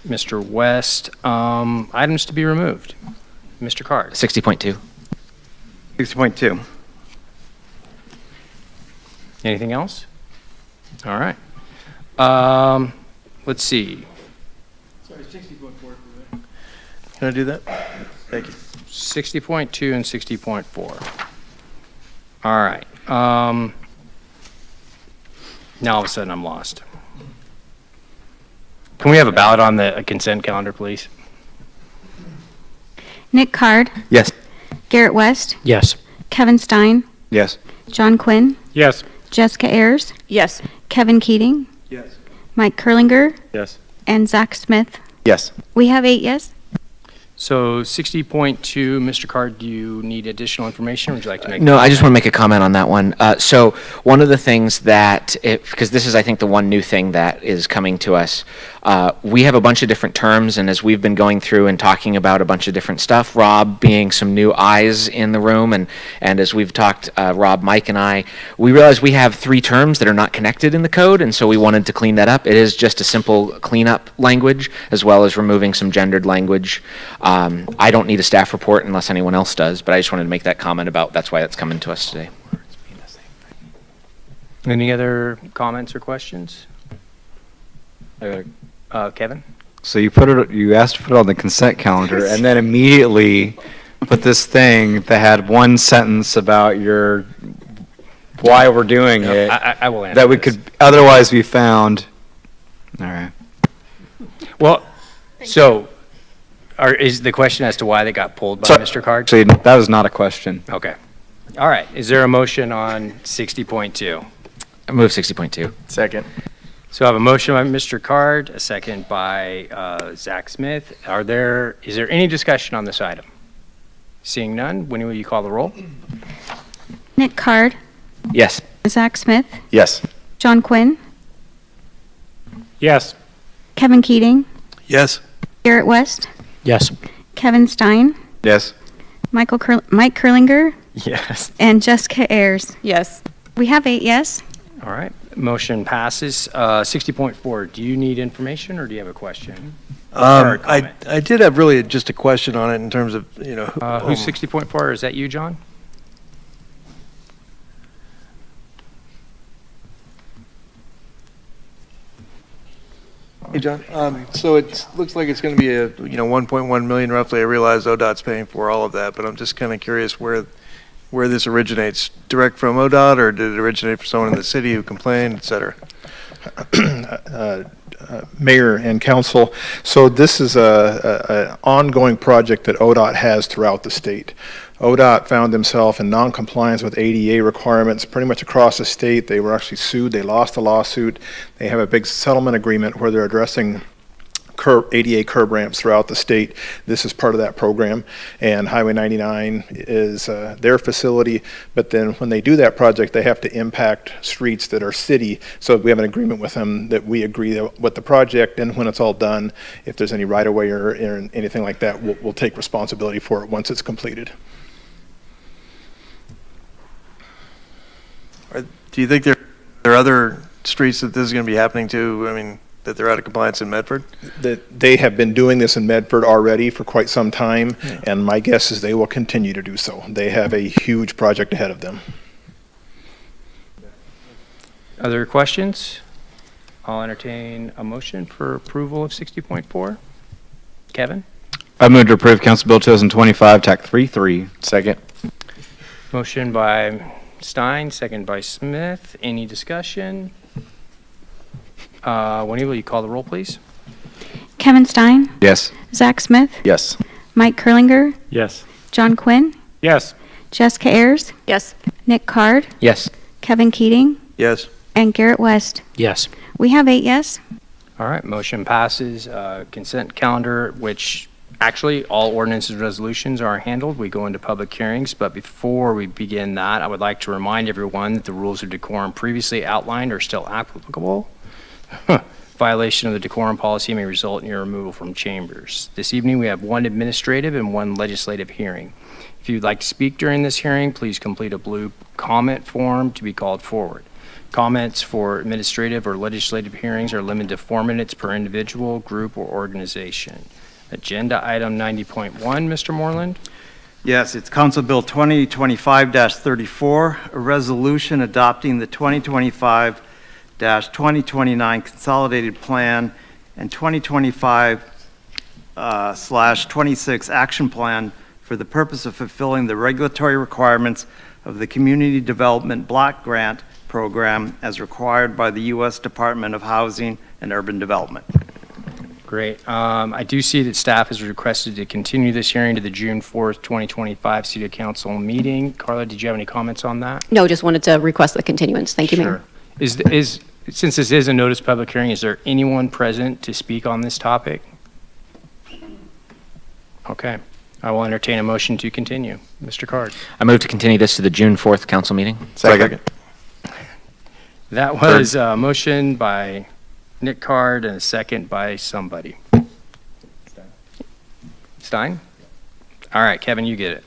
Mr. West. Items to be removed. Mr. Card. 60.2. 60.2. Anything else? All right. Let's see. Sorry, 60.4. Can I do that? Thank you. 60.2 and 60.4. All right. Now all of a sudden I'm lost. Can we have a ballot on the consent calendar, please? Nick Card, Yes. Garrett West, Yes. Kevin Stein, Yes. John Quinn, Yes. Jessica Ayers, Yes. Kevin Keating, Yes. Mike Kurlinger, Yes. and Zach Smith. Yes. We have 8 yes. So 60.2, Mr. Card, do you need additional information, or would you like to make? No, I just want to make a comment on that one. So one of the things that, because this is, I think, the one new thing that is coming to us, we have a bunch of different terms, and as we've been going through and talking about a bunch of different stuff, Rob being some new eyes in the room, and as we've talked, Rob, Mike, and I, we realized we have 3 terms that are not connected in the code, and so we wanted to clean that up. It is just a simple cleanup language, as well as removing some gendered language. I don't need a staff report unless anyone else does, but I just wanted to make that comment about that's why that's coming to us today. Any other comments or questions? Kevin? So you asked to put it on the consent calendar, and then immediately put this thing that had one sentence about why we're doing it. I will answer that we this. could otherwise be found. All right. Well, so is the question as to why they got pulled by Mr. Card? Actually, that was not a question. Okay. All right. Is there a motion on 60.2? I move 60.2. Second. So I have a motion by Mr. Card, a second by Zach Smith. Is there any discussion on this item? Seeing none, when will you call the roll? Nick Card, Yes. Zach Smith, Yes. John Quinn, Yes. Kevin Keating, Yes. Garrett West, Yes. Kevin Stein, Yes. Mike Kurlinger, Yes. and Jessica Ayers. Yes. We have 8 yes. All right. Motion passes. 60.4, do you need information or do you have a question? Or a comment? I did have really just a question on it in terms of, Who's 60.4? Is that you, John? Hey, John. So it looks like it's going to be a, 1.1 million roughly. I realize ODOT's paying for all of that, but I'm just kind of curious where this originates. Direct from ODOT, or did it originate from someone in the city who complained, et cetera? Mayor and council. So this is an ongoing project that ODOT has throughout the state. ODOT found themselves in non-compliance with ADA requirements pretty much across the state. They were actually sued. They lost the lawsuit. They have a big settlement agreement where they're addressing ADA curb ramps throughout the state. This is part of that program, and Highway 99 is their facility, but then when they do that project, they have to impact streets that are city, so we have an agreement with them that we agree with the project, and when it's all done, if there's any right-of-way or anything like that, we'll take responsibility for it once it's completed. Do you think there are other streets that this is going to be happening to? I mean, that they're out of compliance in Medford? That they have been doing this in Medford already for quite some time, and my guess is they will continue to do so. They have a huge project ahead of them. Other questions? I'll entertain a motion for approval of 60.4. Kevin? I move to approve Council Bill 2025, TAC 33. Second. Motion by Stein, second by Smith. Any discussion? Juanita, will you call the roll, please? Kevin Stein, Yes. Zach Smith, Yes. Mike Kurlinger, Yes. John Quinn, Yes. Jessica Ayers, Yes. Nick Card, Yes. Kevin Keating, Yes. and Garrett West. Yes. We have 8 yes. All right, motion passes. Consent calendar, which actually all ordinances and resolutions are handled. We go into public hearings, but before we begin that, I would like to remind everyone that the rules of decorum previously outlined are still applicable. Violation of the decorum policy may result in your removal from chambers. This evening, we have 1 administrative and 1 legislative hearing. If you'd like to speak during this hearing, please complete a blue comment form to be called forward. Comments for administrative or legislative hearings are limited to 4 minutes per individual, group, or organization. Agenda item 90.1, Mr. Moreland. Yes, it's Council Bill 2025-34, a resolution adopting the 2025-2029 Consolidated Plan and 2025/26 Action Plan for the purpose of fulfilling the regulatory requirements of the Community Development Block Grant Program as required by the U.S. Department of Housing and Urban Development. Great. I do see that staff has requested to continue this hearing to the June 4th, 2025 City Council meeting. Carla, did you have any comments on that? No, just wanted to request the continuance. Thank you, Mayor. Is since this is a notice public hearing, is there anyone present to speak on this topic? Okay. I will entertain a motion to continue. Mr. Card. I move to continue this to the June 4th council meeting. Second. That was a motion by Nick Card and a second by somebody. Stein? All right, Kevin, you get it.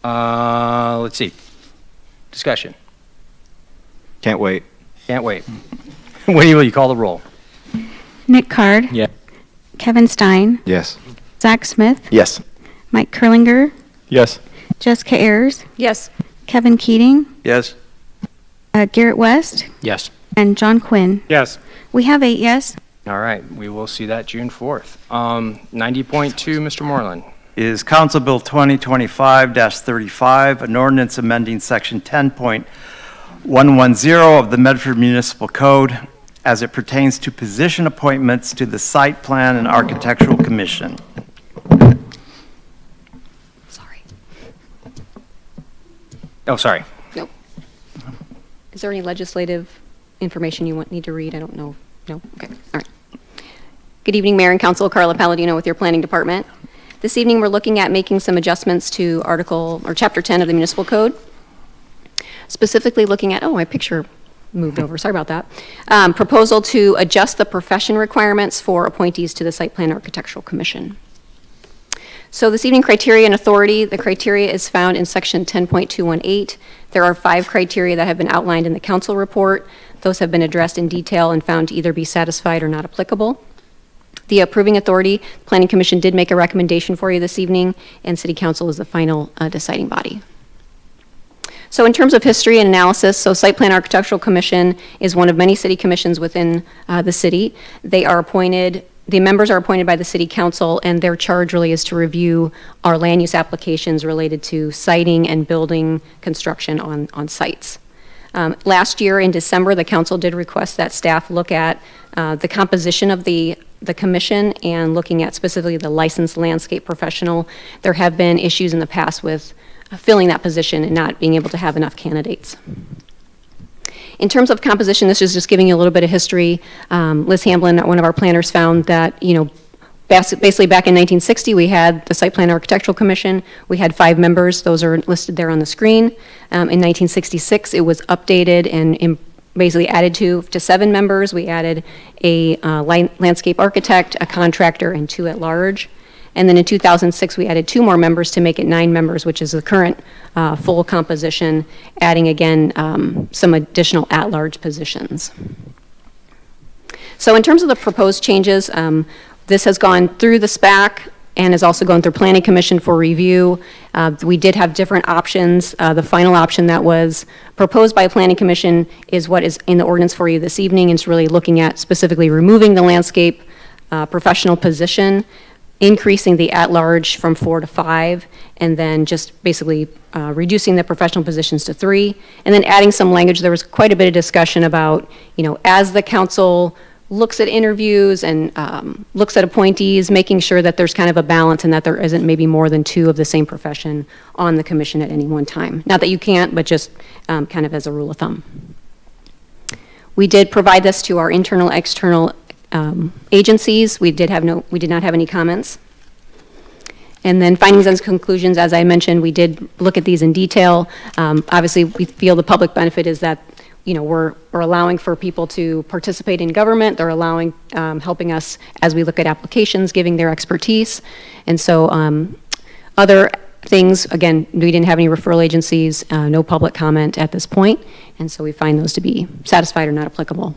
Let's see. Discussion. Can't wait. Can't wait. Will you call the roll? Nick Card, Yeah. Kevin Stein, Yes. Zach Smith, Yes. Mike Kurlinger, Yes. Jessica Ayers, Yes. Kevin Keating, Yes. Garrett West, Yes. and John Quinn. Yes. We have 8 yes. All right, we will see that June 4th. 90.2, Mr. Moreland. Is Council Bill 2025-35, an ordinance amending Section 10.110 of the Medford Municipal Code as it pertains to position appointments to the Site Plan and Architectural Commission. Sorry. Oh, sorry. Nope. Is there any legislative information you need to read? I don't know. No? Okay. All right. Good evening, Mayor and Council. Carla Palladino with your Planning Department. This evening, we're looking at making some adjustments to Chapter 10 of the Municipal Code. Specifically looking at, my picture moved over. Sorry about that. Proposal to adjust the profession requirements for appointees to the Site Plan Architectural Commission. So this evening, criteria and authority. The criteria is found in Section 10.218. There are 5 criteria that have been outlined in the council report. Those have been addressed in detail and found to either be satisfied or not applicable. The approving authority, Planning Commission did make a recommendation for you this evening, and City Council is the final deciding body. So in terms of history and analysis, Site Plan Architectural Commission is one of many city commissions within the city. The members are appointed by the City Council, and their charge really is to review our land use applications related to siting and building construction on sites. Last year in December, the council did request that staff look at the composition of the commission and looking at specifically the licensed landscape professional. There have been issues in the past with filling that position and not being able to have enough candidates. In terms of composition, this is just giving you a little bit of history. Liz Hamblin, one of our planners, found that, basically back in 1960, we had the Site Plan Architectural Commission. We had 5 members. Those are listed there on the screen. In 1966, it was updated and basically added to 7 members. We added a landscape architect, a contractor, and 2 at large. And then in 2006, we added 2 more members to make it 9 members, which is the current full composition, adding again some additional at-large positions. So in terms of the proposed changes, this has gone through the SPAC and has also gone through Planning Commission for review. We did have different options. The final option that was proposed by Planning Commission is what is in the ordinance for you this evening. It's really looking at specifically removing the landscape professional position, increasing the at-large from 4 to 5, and then just basically reducing the professional positions to 3, and then adding some language. There was quite a bit of discussion about, as the council looks at interviews and looks at appointees, making sure that there's kind of a balance and that there isn't maybe more than 2 of the same profession on the commission at any one time. Not that you can't, but just kind of as a rule of thumb. We did provide this to our internal, external agencies. We did not have any comments. And then findings and conclusions, as I mentioned, we did look at these in detail. Obviously, we feel the public benefit is that we're allowing for people to participate in government. They're allowing, helping us as we look at applications, giving their expertise. And so other things, again, we didn't have any referral agencies, no public comment at this point. And so we find those to be satisfied or not applicable.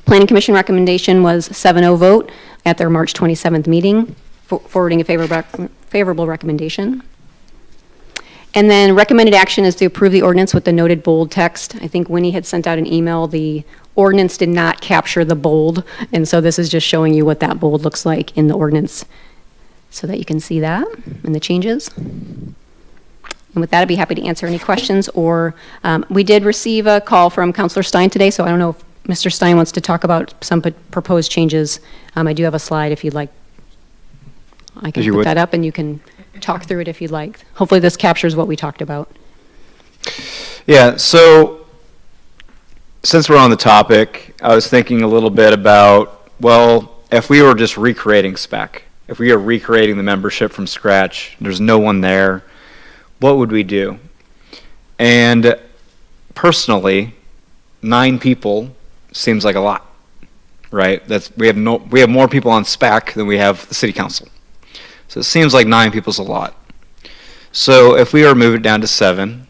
Planning Commission recommendation was 7-0 vote at their March 27th meeting, forwarding a favorable recommendation. And then recommended action is to approve the ordinance with the noted bold text. I think Winnie had sent out an email. The ordinance did not capture the bold, and so this is just showing you what that bold looks like in the ordinance so that you can see that and the changes. And with that, I'd be happy to answer any questions, or we did receive a call from Councilor Stein today, so I don't know if Mr. Stein wants to talk about some proposed changes. I do have a slide if you'd like. I can put that up and you can talk through it if you'd like. Hopefully this captures what we talked about. Yeah, so since we're on the topic, I was thinking a little bit about, well, if we were just recreating SPAC, if we are recreating the membership from scratch, there's no one there, what would we do? And personally, 9 people seems like a lot, right? We have more people on SPAC than we have the city council. So it seems like 9 people is a lot. So if we were to move it down to 7,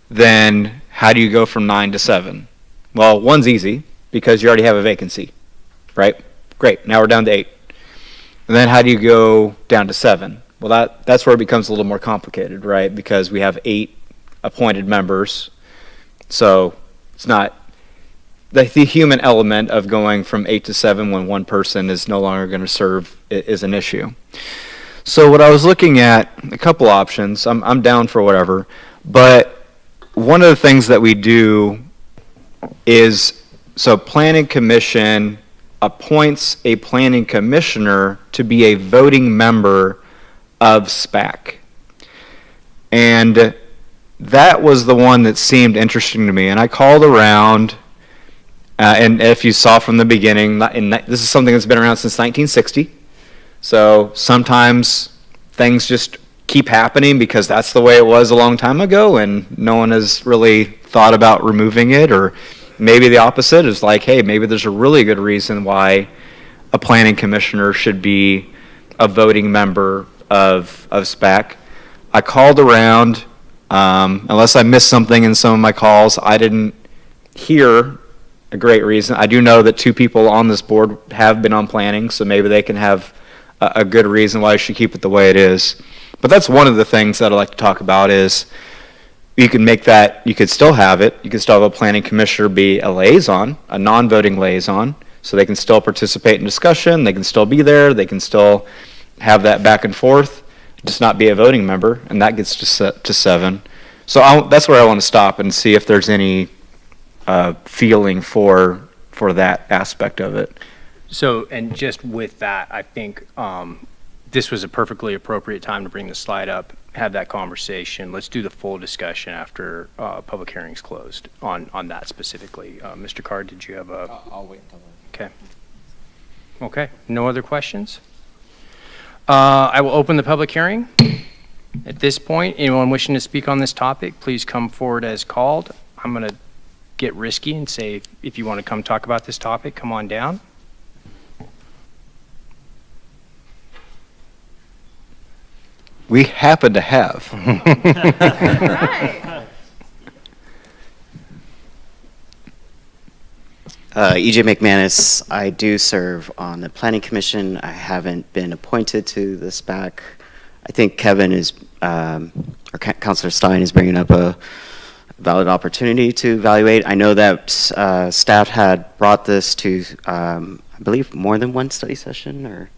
then how do you go from 9 to 7? Well, 1's easy because you already have a vacancy, right? Great, now we're down to 8. And then how do you go down to 7? Well, that's where it becomes a little more complicated, right? Because we have 8 appointed members. So it's not the human element of going from 8 to 7 when one person is no longer going to serve is an issue. So what I was looking at, a couple options, I'm down for whatever, but one of the things that we do is, so Planning Commission appoints a planning commissioner to be a voting member of SPAC. And that was the one that seemed interesting to me, and I called around. And if you saw from the beginning, this is something that's been around since 1960. So sometimes things just keep happening because that's the way it was a long time ago, and no one has really thought about removing it. Or maybe the opposite is like, hey, maybe there's a really good reason why a planning commissioner should be a voting member of SPAC. I called around. Unless I missed something in some of my calls, I didn't hear a great reason. I do know that 2 people on this board have been on planning, so maybe they can have a good reason why I should keep it the way it is. But that's one of the things that I'd like to talk about is you can make that, you could still have it, you could still have a planning commissioner be a liaison, a non-voting liaison, so they can still participate in discussion, they can still be there, they can still have that back and forth, just not be a voting member, and that gets to 7. So that's where I want to stop and see if there's any feeling for that aspect of it. So, and just with that, I think this was a perfectly appropriate time to bring the slide up, have that conversation. Let's do the full discussion after public hearing's closed on that specifically. Mr. Card, did you have a? I'll wait until then. Okay. Okay, no other questions? I will open the public hearing. At this point, anyone wishing to speak on this topic, please come forward as called. I'm going to get risky and say, if you want to come talk about this topic, come on down. We happen to have. Right. EJ McManus. I do serve on the Planning Commission. I haven't been appointed to the SPAC. I think Kevin is, or Councilor Stein is bringing up a valid opportunity to evaluate. I know that staff had brought this to, I believe, more than one study session, or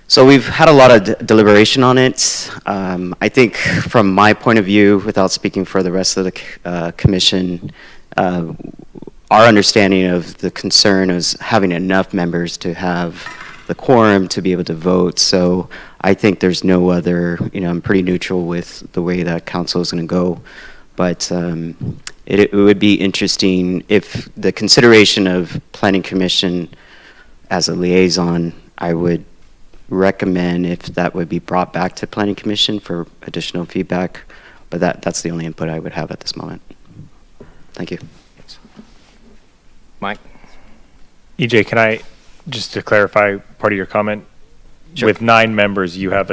so we've had a lot of deliberation on it. I think from my point of view, without speaking for the rest of the commission, our understanding of the concern is having enough members to have the quorum to be able to vote. So I think there's no other, I'm pretty neutral with the way that council is going to go. But it would be interesting if the consideration of Planning Commission as a liaison, I would recommend if that would be brought back to Planning Commission for additional feedback. But that's the only input I would have at this moment. Thank you. Mike? EJ, can I, just to clarify part of your comment, with 9 members, you have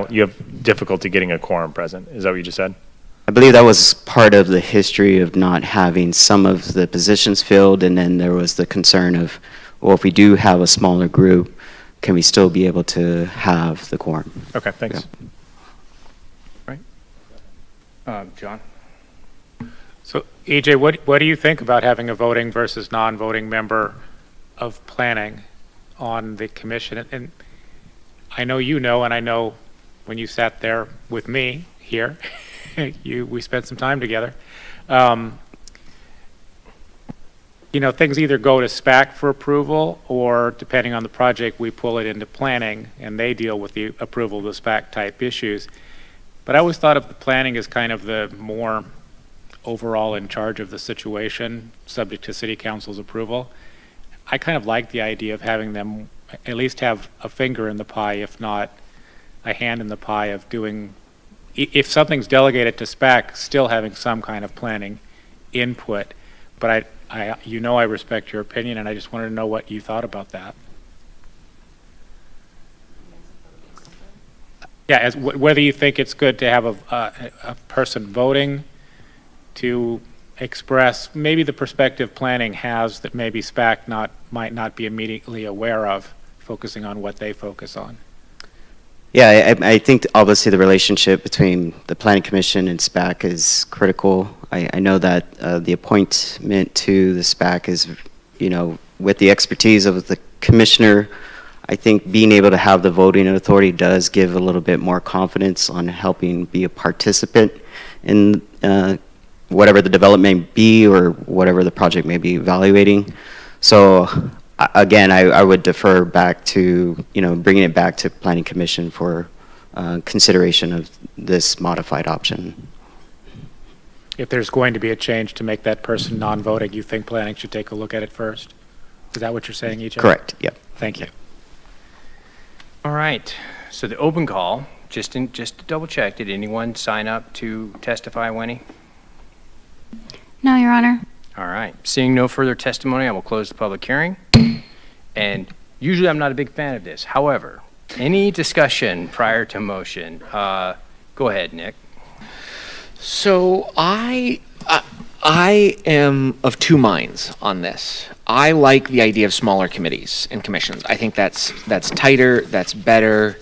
you have difficulty getting a quorum present. Is that what you just said? I believe that was part of the history of not having some of the positions filled, and then there was the concern of, well, if we do have a smaller group, can we still be able to have the quorum? Okay, thanks. Right. John? So, EJ, what do you think about having a voting versus non-voting member of planning on the commission? And I know you know, and I know when you sat there with me here, we spent some time together. Things either go to SPAC for approval, or depending on the project, we pull it into planning and they deal with the approval of the SPAC type issues. But I always thought of the planning as kind of the more overall in charge of the situation, subject to city council's approval. I kind of like the idea of having them at least have a finger in the pie, if not a hand in the pie of doing, if something's delegated to SPAC, still having some kind of planning input. But I respect your opinion, and I just wanted to know what you thought about that. Yeah, whether you think it's good to have a person voting to express maybe the perspective planning has that maybe SPAC might not be immediately aware of, focusing on what they focus on. Yeah, I think obviously the relationship between the Planning Commission and SPAC is critical. I know that the appointment to the SPAC is, with the expertise of the commissioner, I think being able to have the voting authority does give a little bit more confidence on helping be a participant in whatever the development may be or whatever the project may be evaluating. So again, I would defer back to, bringing it back to Planning Commission for consideration of this modified option. If there's going to be a change to make that person non-voting, you think planning should take a look at it first? Is that what you're saying, EJ? Correct, yep. Thank you. All right, so the open call, just to double check, did anyone sign up to testify, Winnie? No, Your Honor. All right, seeing no further testimony, I will close the public hearing. And usually I'm not a big fan of this. However, any discussion prior to motion? Go ahead, Nick. So I am of two minds on this. I like the idea of smaller committees and commissions. I think that's tighter, that's better.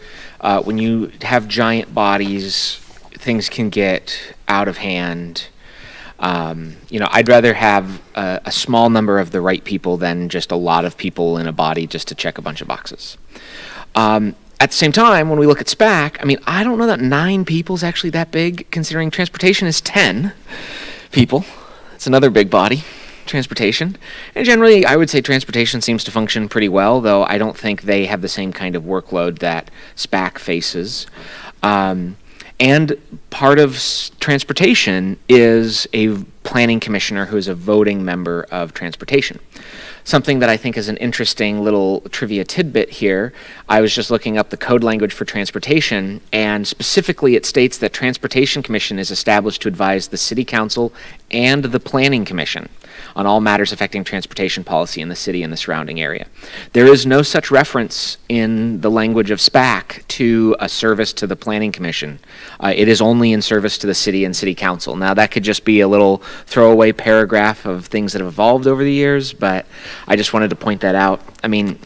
When you have giant bodies, things can get out of hand. I'd rather have a small number of the right people than just a lot of people in a body just to check a bunch of boxes. At the same time, when we look at SPAC, I don't know that 9 people is actually that big, considering transportation is 10 people. It's another big body, transportation. And generally, I would say transportation seems to function pretty well, though I don't think they have the same kind of workload that SPAC faces. And part of transportation is a planning commissioner who is a voting member of transportation. Something that I think is an interesting little trivia tidbit here, I was just looking up the code language for transportation, and specifically it states that Transportation Commission is established to advise the City Council and the Planning Commission on all matters affecting transportation policy in the city and the surrounding area. There is no such reference in the language of SPAC to a service to the Planning Commission. It is only in service to the city and city council. Now, that could just be a little throwaway paragraph of things that have evolved over the years, but I just wanted to point that out. I mean,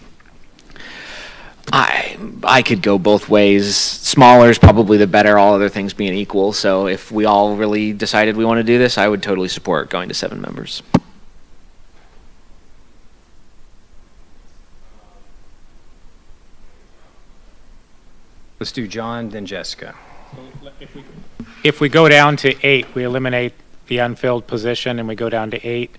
I could go both ways. Smaller is probably the better, all other things being equal. So if we all really decided we want to do this, I would totally support going to 7 members. Let's do John, then Jessica. If we go down to 8, we eliminate the unfilled position and we go down to 8,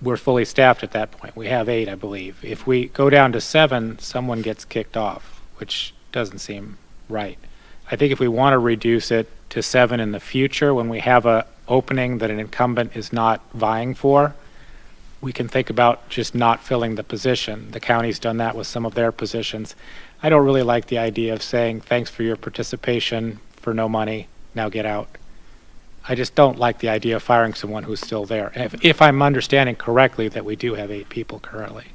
we're fully staffed at that point. We have 8, I believe. If we go down to 7, someone gets kicked off, which doesn't seem right. I think if we want to reduce it to 7 in the future, when we have a opening that an incumbent is not vying for, we can think about just not filling the position. The county's done that with some of their positions. I don't really like the idea of saying, thanks for your participation for no money, now get out. I just don't like the idea of firing someone who's still there. If I'm understanding correctly that we do have 8 people currently.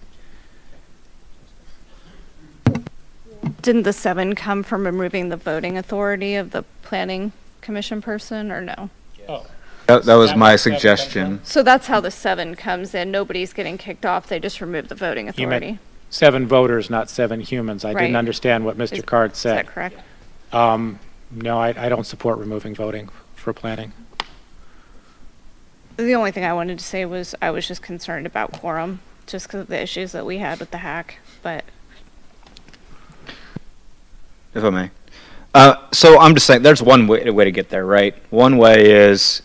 Didn't the 7 come from removing the voting authority of the planning commission person, or no? Oh. That was my suggestion. So that's how the 7 comes in. Nobody's getting kicked off. They just remove the voting You authority. meant 7 voters, not 7 humans. I Right. didn't understand what Mr. Card said. Is that correct? No, I don't support removing voting for planning. The only thing I wanted to say was I was just concerned about quorum, just because of the issues that we had with the hack. But If I may. So I'm just saying, there's one way to get there, right? One way is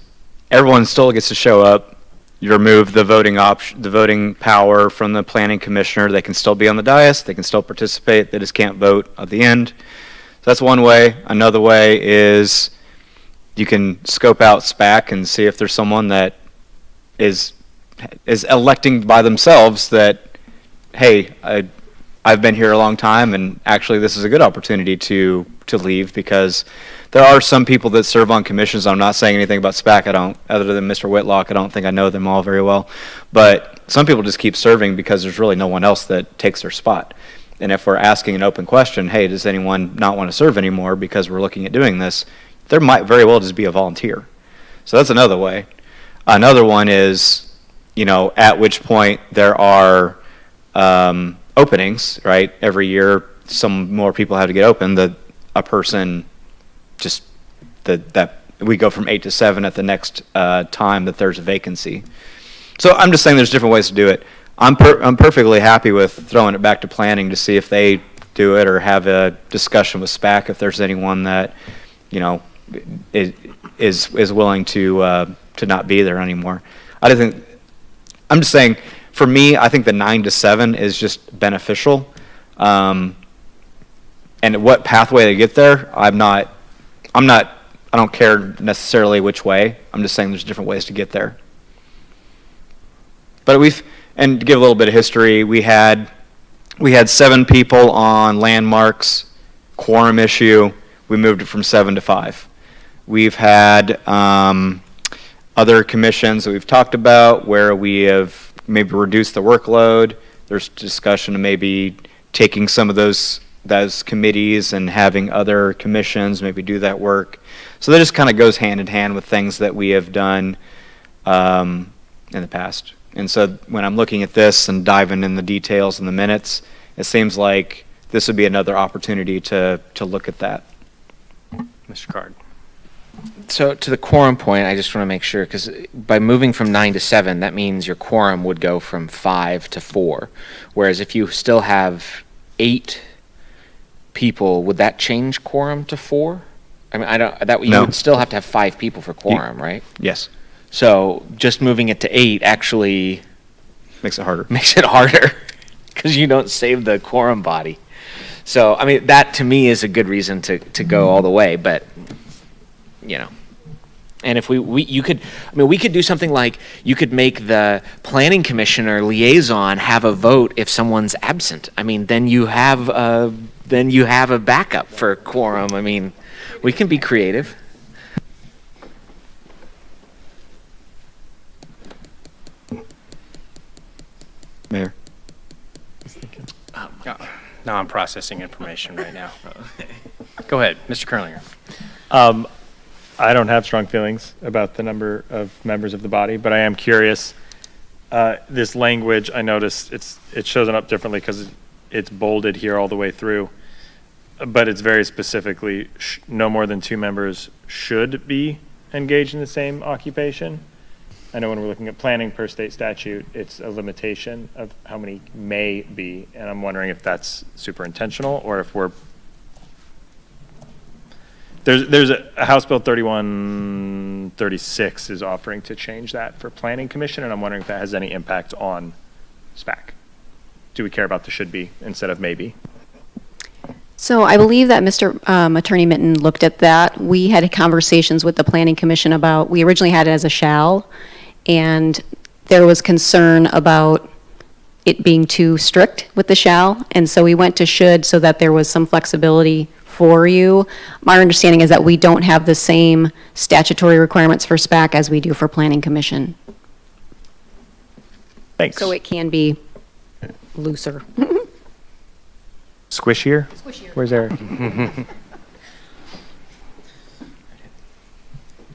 everyone still gets to show up. You remove the voting the voting power from the planning commissioner. They can still be on the dais. They can still participate. They just can't vote at the end. So that's one way. Another way is you can scope out SPAC and see if there's someone that is electing by themselves that, hey, I've been here a long time, and actually this is a good opportunity to leave, because there are some people that serve on commissions. I'm not saying anything about SPAC. Other than Mr. Whitlock, I don't think I know them all very well. But some people just keep serving because there's really no one else that takes their spot. And if we're asking an open question, hey, does anyone not want to serve anymore because we're looking at doing this, there might very well just be a volunteer. So that's another way. Another one is, at which point there are openings, right? Every year, some more people have to get open. A person just that we go from 8 to 7 at the next time that there's a vacancy. So I'm just saying there's different ways to do it. I'm perfectly happy with throwing it back to planning to see if they do it, or have a discussion with SPAC if there's anyone that is willing to not be there anymore. I'm just saying, for me, I think the 9 to 7 is just beneficial. And what pathway to get there, I don't care necessarily which way. I'm just saying there's different ways to get there. But and to give a little bit of history, we had 7 people on landmarks, quorum issue. We moved it from 7 to 5. We've had other commissions that we've talked about where we have maybe reduced the workload. There's discussion of maybe taking some of those committees and having other commissions maybe do that work. So that just kind of goes hand in hand with things that we have done in the past. And so when I'm looking at this and diving in the details and the minutes, it seems like this would be another opportunity to look at that. Mr. Card. So to the quorum point, I just want to make sure, because by moving from 9 to 7, that means your quorum would go from 5 to 4. Whereas if you still have 8 people, would that change quorum to 4? I mean, you would still have to have 5 people for quorum, right? Yes. So just moving it to 8 actually makes it harder. Makes it harder because you don't save the quorum body. So I mean, that to me is a good reason to go all the way, but and if we could do something like, you could make the planning commissioner liaison have a vote if someone's absent. I mean, then you have a backup for quorum. I mean, we can be creative. Mayor. No, I'm processing information right now. Go ahead, Mr. Kerlinger. I don't have strong feelings about the number of members of the body, but I am curious. This language, I noticed it shows up differently because it's bolded here all the way through, but it's very specifically no more than 2 members should be engaged in the same occupation. I know when we're looking at planning per state statute, it's a limitation of how many may be, and I'm wondering if that's super intentional or if we're There's a House Bill 3136 is offering to change that for Planning Commission, and I'm wondering if that has any impact on SPAC. Do we care about the should be instead of maybe? So I believe that Mr. Attorney Minton looked at that. We had conversations with the Planning Commission about, we originally had it as a shall, and there was concern about it being too strict with the shall, and so we went to should so that there was some flexibility for you. My understanding is that we don't have the same statutory requirements for SPAC as we do for Planning Commission. Thanks. So it can be looser. Squishier? Where's Eric?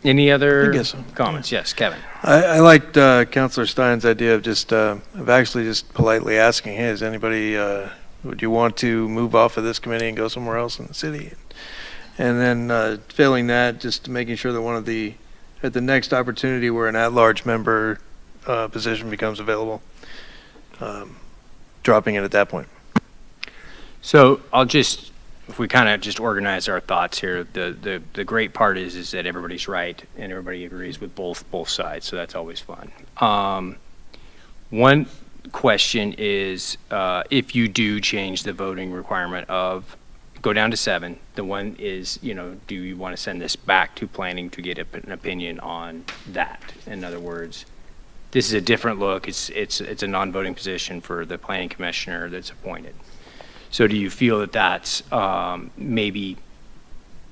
Any other I guess so. comments? Yes, Kevin. I liked Councilor Stein's idea of just, of actually just politely asking, hey, is anybody, would you want to move off of this committee and go somewhere else in the city? And then failing that, just making sure that at the next opportunity where an at-large member position becomes available, dropping it at that point. So if we kind of just organize our thoughts here, the great part is that everybody's right and everybody agrees with both sides, so that's always fun. One question is, if you do change the voting requirement of go down to 7, the one is, do you want to send this back to planning to get an opinion on that? In other words, this is a different look. It's a non-voting position for the planning commissioner that's appointed. So do you feel that that's maybe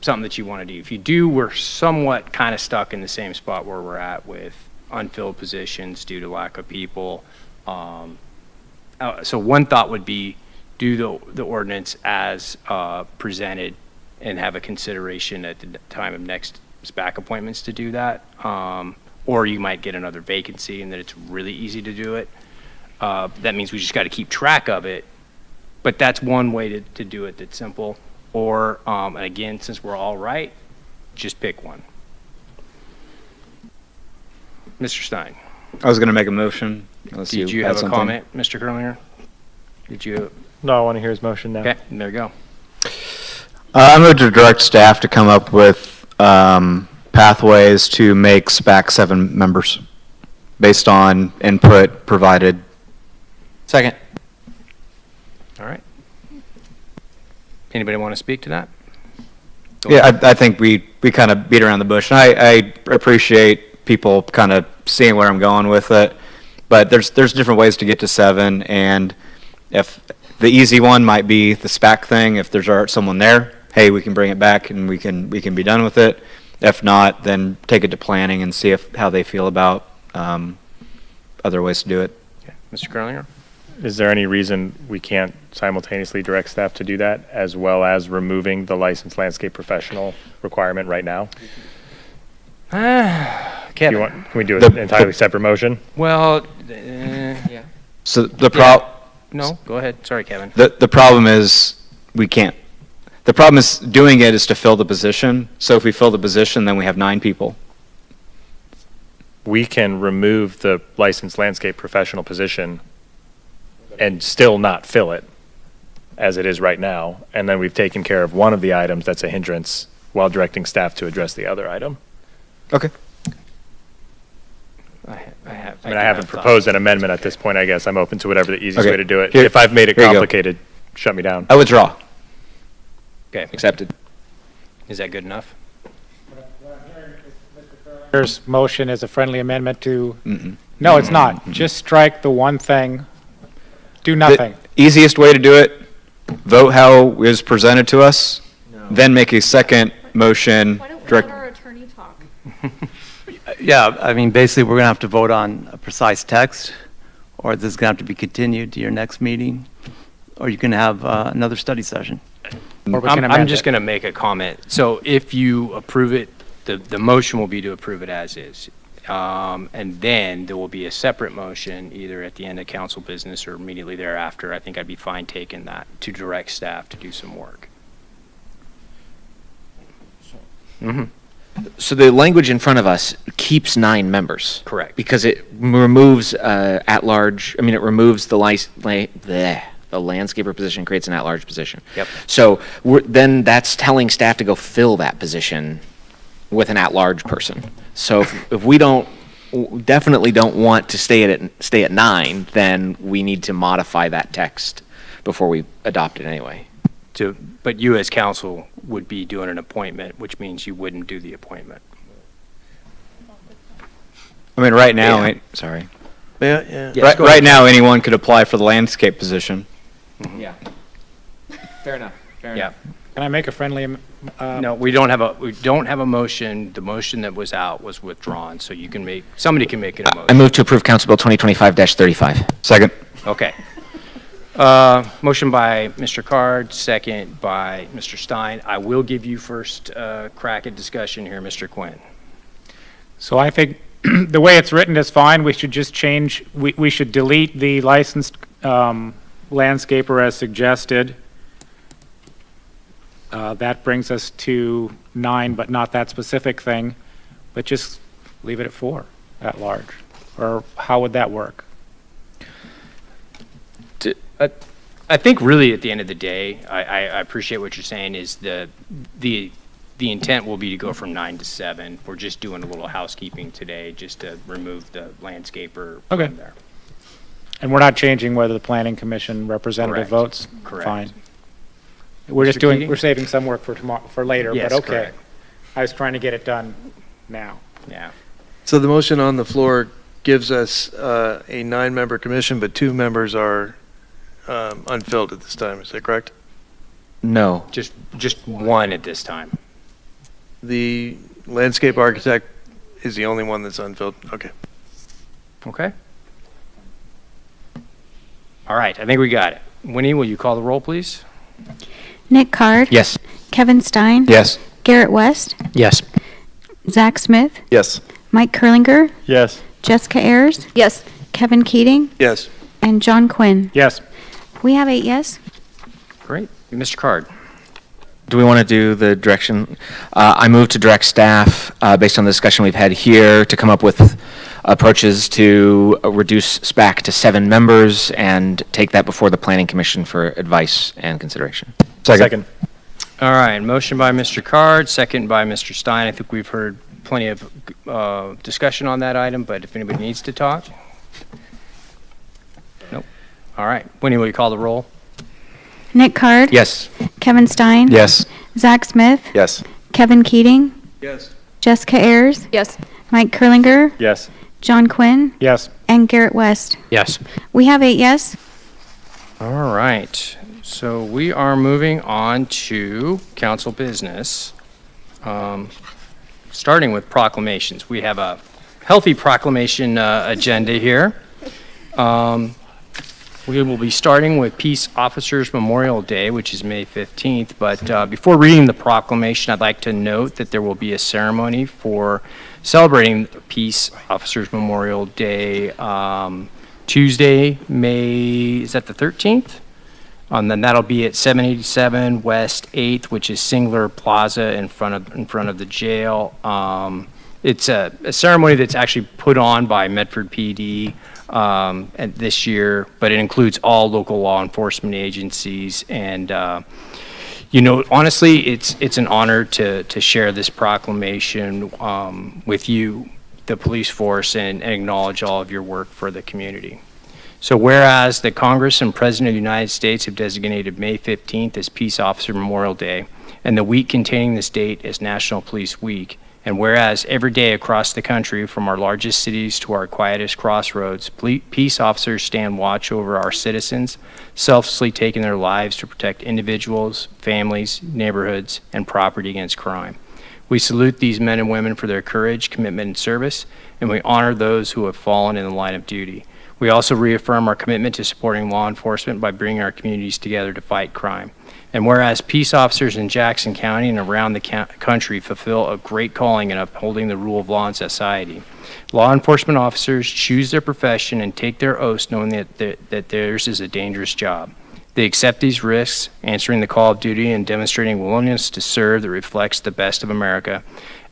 something that you want to do? If you do, we're somewhat kind of stuck in the same spot where we're at with unfilled positions due to lack of people. So one thought would be do the ordinance as presented and have a consideration at the time of next SPAC appointments to do that. Or you might get another vacancy and then it's really easy to do it. That means we just got to keep track of it. But that's one way to do it that's simple. Or, and again, since we're all right, just pick one. Mr. Stein. I was going to make a motion. Did you have a comment, Mr. Kerlinger? Did you? No, I want to hear his motion now. Okay, there you go. I moved to direct staff to come up with pathways to make SPAC 7 members based on input provided. Second. All right. Anybody want to speak to that? Yeah, I think we kind of beat around the bush. And I appreciate people kind of seeing where I'm going with it, but there's different ways to get to 7, and if the easy one might be the SPAC thing, if there's someone there, hey, we can bring it back and we can be done with it. If not, then take it to planning and see how they feel about other ways to do it. Okay. Mr. Kerlinger? Is there any reason we can't simultaneously direct staff to do that, as well as removing the licensed landscape professional requirement right now? Kevin. Can we do an entirely separate motion? Well, yeah. So No, go ahead. Sorry, Kevin. The problem is we can't. The problem is doing it is to fill the position. So if we fill the position, then we have 9 people. We can remove the licensed landscape professional position and still not fill it as it is right now. And then we've taken care of one of the items that's a hindrance while directing staff to address the other item. Okay. I haven't proposed an amendment at this point, I guess. I'm open to whatever the easiest Okay. way to do it. Here- If I've made it here you go. complicated, shut me down. I withdraw. Okay. Accepted. Is that good enough? There's motion as a friendly amendment to, no, it's not. Just strike the one thing, do nothing. The easiest way to do it, vote how it was presented to us, then make a second motion. our attorney talk? Yeah, I mean, basically, we're going to have to vote on a precise text, or is this going to have to be continued to your next meeting? Or you can have another study session? Or we can I'm amend just it. going to make a comment. So if you approve it, the motion will be to approve it as is. And then there will be a separate motion either at the end of council business or immediately thereafter. I think I'd be fine taking that to direct staff to do some work. So the language in front of us keeps 9 members. Correct. Because it removes at-large, I mean, it removes the the landscaper position, creates an at-large position. Yep. So then that's telling staff to go fill that position with an at-large person. So if we definitely don't want to stay at 9, then we need to modify that text before we adopt it anyway. But you as council would be doing an appointment, which means you wouldn't do the appointment. I mean, right now, sorry. Yeah. Right, right now, anyone could apply for the landscape position. Yeah. Fair enough. Yeah. Can I make a friendly? No, we don't have a motion. The motion that was out was withdrawn, so somebody can make it a I motion. move to approve Council Bill 2025-35. Second. Okay. Motion by Mr. Card, second by Mr. Stein. I will give you first crack at discussion here, Mr. Quinn. So I think the way it's written is fine. We should just change, we should delete the licensed landscaper as suggested. That brings us to 9, but not that specific thing. But just leave it at 4 at large. Or how would that work? I think really at the end of the day, I appreciate what you're saying is the intent will be to go from 9 to 7. We're just doing a little housekeeping today just to remove the landscaper Okay. from there. And we're not changing whether the planning commission representative Correct. votes? Correct. Fine. We're just Mr. Keating? we're saving some work for tomorrow, for later, Yes, but okay. correct. I was trying to get it done now. Yeah. So the motion on the floor gives us a 9-member commission, but 2 members are unfilled at this time. Is that correct? No. Just one at this time. The landscape architect is the only one that's unfilled? Okay. Okay. All right, I think we got it. Winnie, will you call the roll, please? Nick Card. Yes. Kevin Stein. Yes. Garrett West. Yes. Zach Smith. Yes. Mike Kurlinger. Yes. Jessica Ayers. Yes. Kevin Keating. Yes. And John Quinn. Yes. We have 8 yes. Great. Mr. Card. Do we want to do the direction? I move to direct staff, based on the discussion we've had here, to come up with approaches to reduce SPAC to 7 members and take that before the Planning Commission for advice and consideration. Second. All right, motion by Mr. Card, second by Mr. Stein. I think we've heard plenty of discussion on that item, but if anybody needs to talk? Nope. All right, Winnie, will you call the roll? Nick Card. Yes. Kevin Stein. Yes. Zach Smith. Yes. Kevin Keating. Yes. Jessica Ayers. Yes. Mike Kurlinger. Yes. John Quinn. Yes. And Garrett West. Yes. We have 8 yes. All right, so we are moving on to council business. Starting with proclamations. We have a healthy proclamation agenda here. We will be starting with Peace Officers Memorial Day, which is May 15th. But before reading the proclamation, I'd like to note that there will be a ceremony for celebrating Peace Officers Memorial Day Tuesday, May, is that the 13th? And then that'll be at 787 West 8th, which is Singler Plaza in front of the jail. It's a ceremony that's actually put on by Medford PD this year, but it includes all local law enforcement agencies. And honestly, it's an honor to share this proclamation with you, the police force, and acknowledge all of your work for the community. So whereas the Congress and President of the United States have designated May 15th as Peace Officer Memorial Day, and the week containing this date as National Police Week, and whereas every day across the country, from our largest cities to our quietest crossroads, peace officers stand watch over our citizens, selflessly taking their lives to protect individuals, families, neighborhoods, and property against crime. We salute these men and women for their courage, commitment, and service, and we honor those who have fallen in the line of duty. We also reaffirm our commitment to supporting law enforcement by bringing our communities together to fight crime. And whereas peace officers in Jackson County and around the country fulfill a great calling in upholding the rule of law in society, law enforcement officers choose their profession and take their oaths knowing that theirs is a dangerous job. They accept these risks, answering the call of duty and demonstrating willingness to serve that reflects the best of America.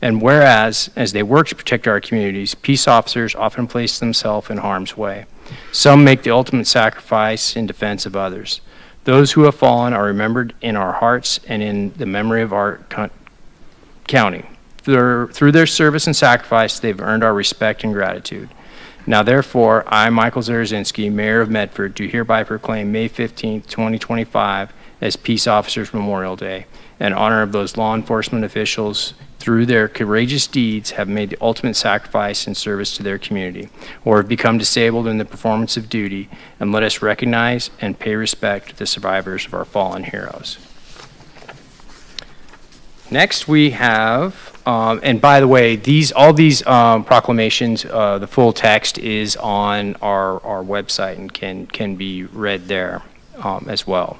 And whereas, as they work to protect our communities, peace officers often place themselves in harm's way. Some make the ultimate sacrifice in defense of others. Those who have fallen are remembered in our hearts and in the memory of our county. Through their service and sacrifice, they've earned our respect and gratitude. Now, therefore, I, Michael Zarazinski, Mayor of Medford, do hereby proclaim May 15, 2025 as Peace Officers Memorial Day, in honor of those law enforcement officials through their courageous deeds have made the ultimate sacrifice in service to their community, or have become disabled in the performance of duty, and let us recognize and pay respect to the survivors of our fallen heroes. Next, we have, and by the way, all these proclamations, the full text is on our website and can be read there as well.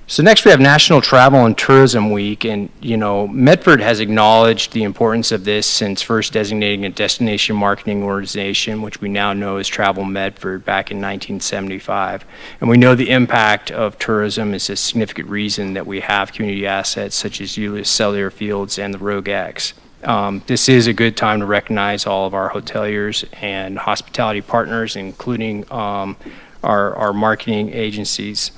So next we have National Travel and Tourism Week, and Medford has acknowledged the importance of this since first designating a destination marketing organization, which we now know as Travel Medford, back in 1975. And we know the impact of tourism is a significant reason that we have community assets such as Euless Cellular Fields and the Rogue X. This is a good time to recognize all of our hoteliers and hospitality partners, including our marketing agencies.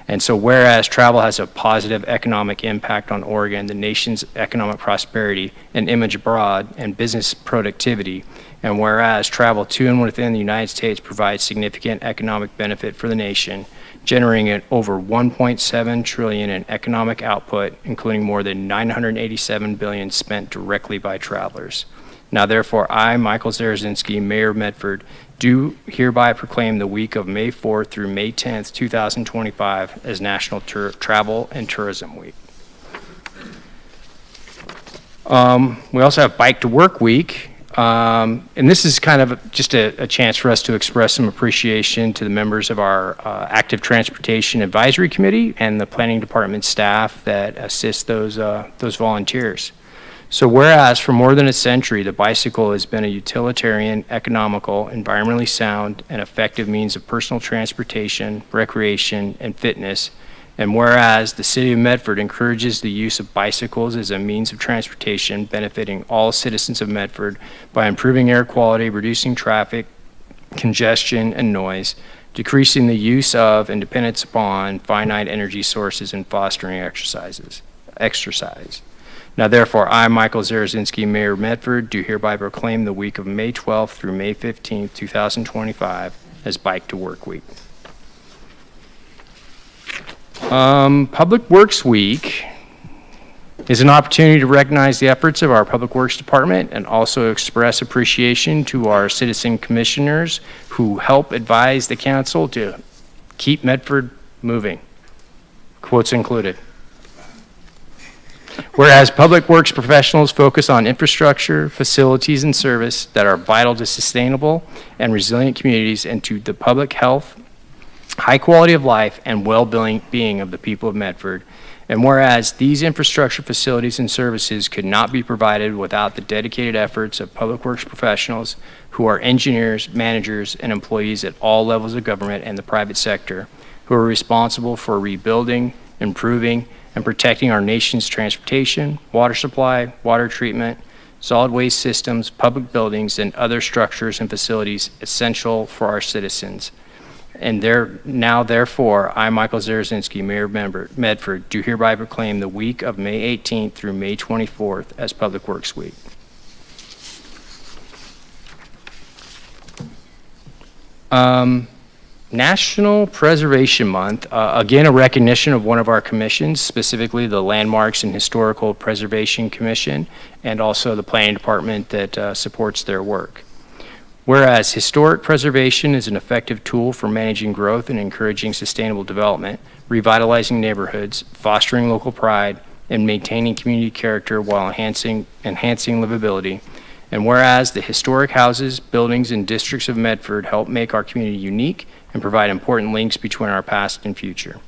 And so whereas travel has a positive economic impact on Oregon, the nation's economic prosperity and image abroad and business productivity, and whereas travel to and within the United States provides significant economic benefit for the nation, generating over $1.7 trillion in economic output, including more than $987 billion spent directly by travelers. Now therefore, I, Michael Zarazinski, Mayor of Medford, do hereby proclaim the week of May 4th through May 10th, 2025 as National Travel and Tourism Week. We also have Bike to Work Week, and this is kind of just a chance for us to express some appreciation to the members of our Active Transportation Advisory Committee and the Planning Department staff that assist those volunteers. So whereas for more than a century, the bicycle has been a utilitarian, economical, environmentally sound, and effective means of personal transportation, recreation, and fitness, and whereas the City of Medford encourages the use of bicycles as a means of transportation benefiting all citizens of Medford by improving air quality, reducing traffic, congestion, and noise, decreasing the use of and dependence upon finite energy sources, and fostering exercise. Now therefore, I, Michael Zarazinski, Mayor of Medford, do hereby proclaim the week of May 12th through May 15th, 2025 as Bike to Work Week. Public Works Week is an opportunity to recognize the efforts of our Public Works Department and also express appreciation to our citizen commissioners who help advise the council to keep Medford moving. Quotes included. Whereas public works professionals focus on infrastructure, facilities, and service that are vital to sustainable and resilient communities and to the public health, high quality of life, and well-being of the people of Medford. And whereas these infrastructure facilities and services could not be provided without the dedicated efforts of public works professionals who are engineers, managers, and employees at all levels of government and the private sector, who are responsible for rebuilding, improving, and protecting our nation's transportation, water supply, water treatment, solid waste systems, public buildings, and other structures and facilities essential for our citizens. And therefore, I, Michael Zarazinski, Mayor of Medford, do hereby proclaim the week of May 18th through May 24th as Public Works Week. National Preservation Month, again, a recognition of one of our commissions, specifically the Landmarks and Historical Preservation Commission, and also the Planning Department that supports their work. Whereas historic preservation is an effective tool for managing growth and encouraging sustainable development, revitalizing neighborhoods, fostering local pride, and maintaining community character while enhancing livability. And whereas the historic houses, buildings, and districts of Medford help make our community unique and provide important links between our past and future.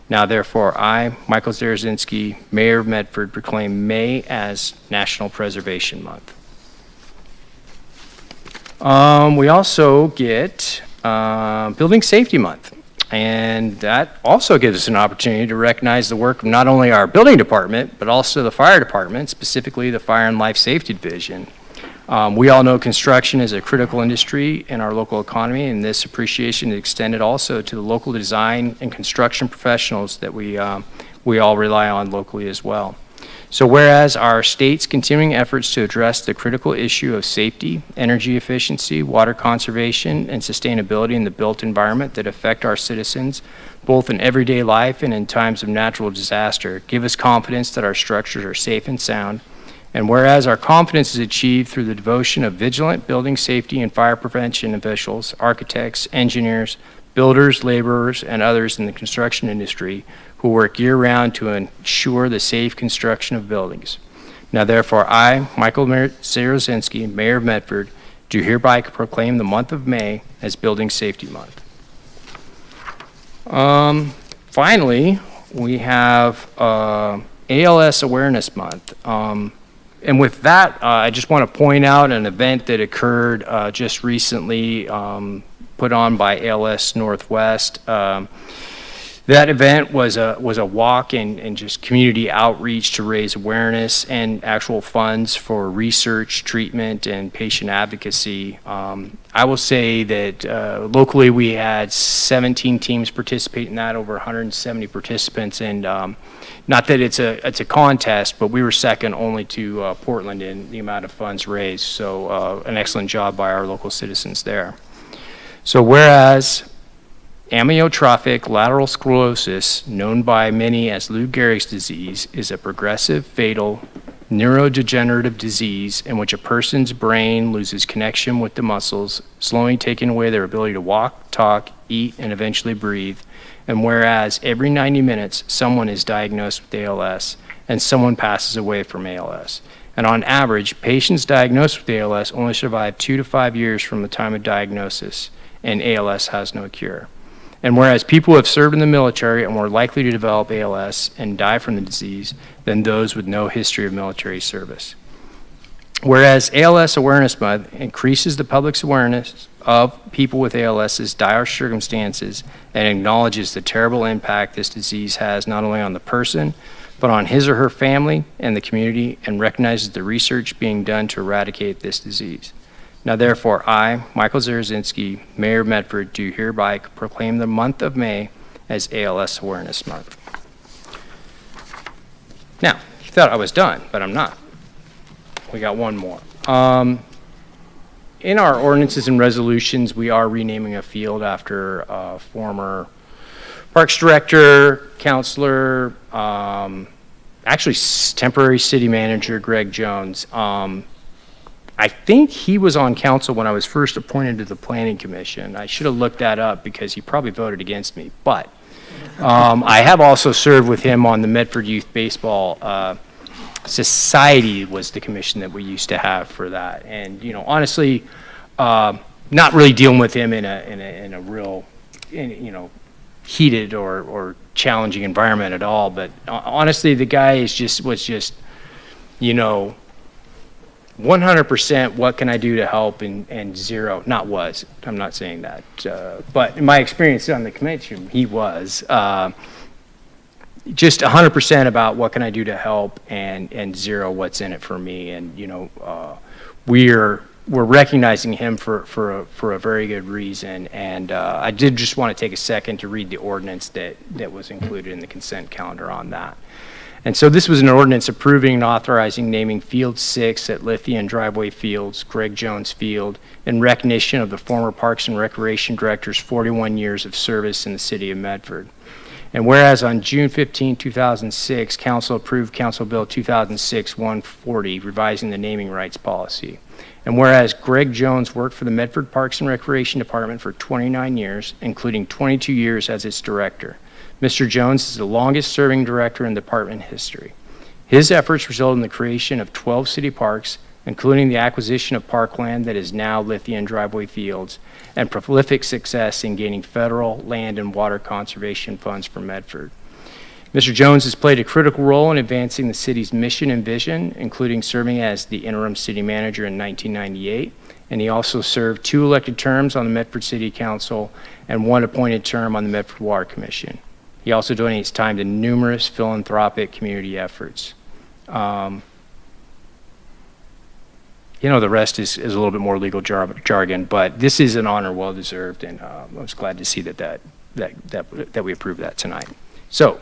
Now therefore, I, Michael Zarazinski, Mayor of Medford, proclaim May as National Preservation Month. We also get Building Safety Month. And that also gives us an opportunity to recognize the work of not only our building department, but also the fire department, specifically the Fire and Life Safety Division. We all know construction is a critical industry in our local economy, and this appreciation is extended also to the local design and construction professionals that we all rely on locally as well. So whereas our state's continuing efforts to address the critical issue of safety, energy efficiency, water conservation, and sustainability in the built environment that affect our citizens, both in everyday life and in times of natural disaster, give us confidence that our structures are safe and sound. And whereas our confidence is achieved through the devotion of vigilant building safety and fire prevention officials, architects, engineers, builders, laborers, and others in the construction industry who work year-round to ensure the safe construction of buildings. Now therefore, I, Michael Zarazinski, Mayor of Medford, do hereby proclaim the month of May as Building Safety Month. Finally, we have ALS Awareness Month. And with that, I just want to point out an event that occurred just recently, put on by ALS Northwest. That event was a walk and just community outreach to raise awareness and actual funds for research, treatment, and patient advocacy. I will say that locally we had 17 teams participate in that, over 170 participants, and not that it's a contest, but we were second only to Portland in the amount of funds raised. So an excellent job by our local citizens there. So whereas amyotrophic lateral sclerosis, known by many as Lou Gehrig's disease, is a progressive, fatal, neurodegenerative disease in which a person's brain loses connection with the muscles, slowly taking away their ability to walk, talk, eat, and eventually breathe. And whereas every 90 minutes, someone is diagnosed with ALS and someone passes away from ALS. And on average, patients diagnosed with ALS only survive 2 to 5 years from the time of diagnosis, and ALS has no cure. And whereas people who have served in the military are more likely to develop ALS and die from the disease than those with no history of military service. Whereas ALS Awareness Month increases the public's awareness of people with ALS's dire circumstances and acknowledges the terrible impact this disease has not only on the person, but on his or her family and the community, and recognizes the research being done to eradicate this disease. Now therefore, I, Michael Zarazinski, Mayor of Medford, do hereby proclaim the month of May as ALS Awareness Month. Now, you thought I was done, but I'm not. We got one more. In our ordinances and resolutions, we are renaming a field after a former Parks Director, Counselor, actually temporary City Manager Greg Jones. I think he was on council when I was first appointed to the Planning Commission. I should have looked that up because he probably voted against me. But I have also served with him on the Medford Youth Baseball Society was the commission that we used to have for that. And, you know, honestly, not really dealing with him in a real, you know, heated or challenging environment at all. But honestly, the guy was just, you know, 100% what can I do to help, and zero, I'm not saying that, but in my experience on the commission, he was just 100% about what can I do to help, and zero what's in it for me. And you know, we're recognizing him for a very good reason. And I did just want to take a second to read the ordinance that was included in the consent calendar on that. And so this was an ordinance approving and authorizing naming Field 6 at Lithia and Driveway Fields, Greg Jones Field, in recognition of the former Parks and Recreation Director's 41 years of service in the city of Medford. And whereas on June 15, 2006, Council approved Council Bill 2006-140, revising the naming rights policy. And whereas Greg Jones worked for the Medford Parks and Recreation Department for 29 years, including 22 years as its director. Mr. Jones is the longest-serving director in department history. His efforts resulted in the creation of 12 city parks, including the acquisition of parkland that is now Lithium Driveway Fields, and prolific success in gaining federal land and water conservation funds for Medford. Mr. Jones has played a critical role in advancing the city's mission and vision, including serving as the interim city manager in 1998, and he also served 2 elected terms on the Medford City Council and 1 appointed term on the Medford Water Commission. He also donates time to numerous philanthropic community efforts. The rest is a little bit more legal jargon, but this is an honor well deserved, and I was glad to see that we approved that tonight. So,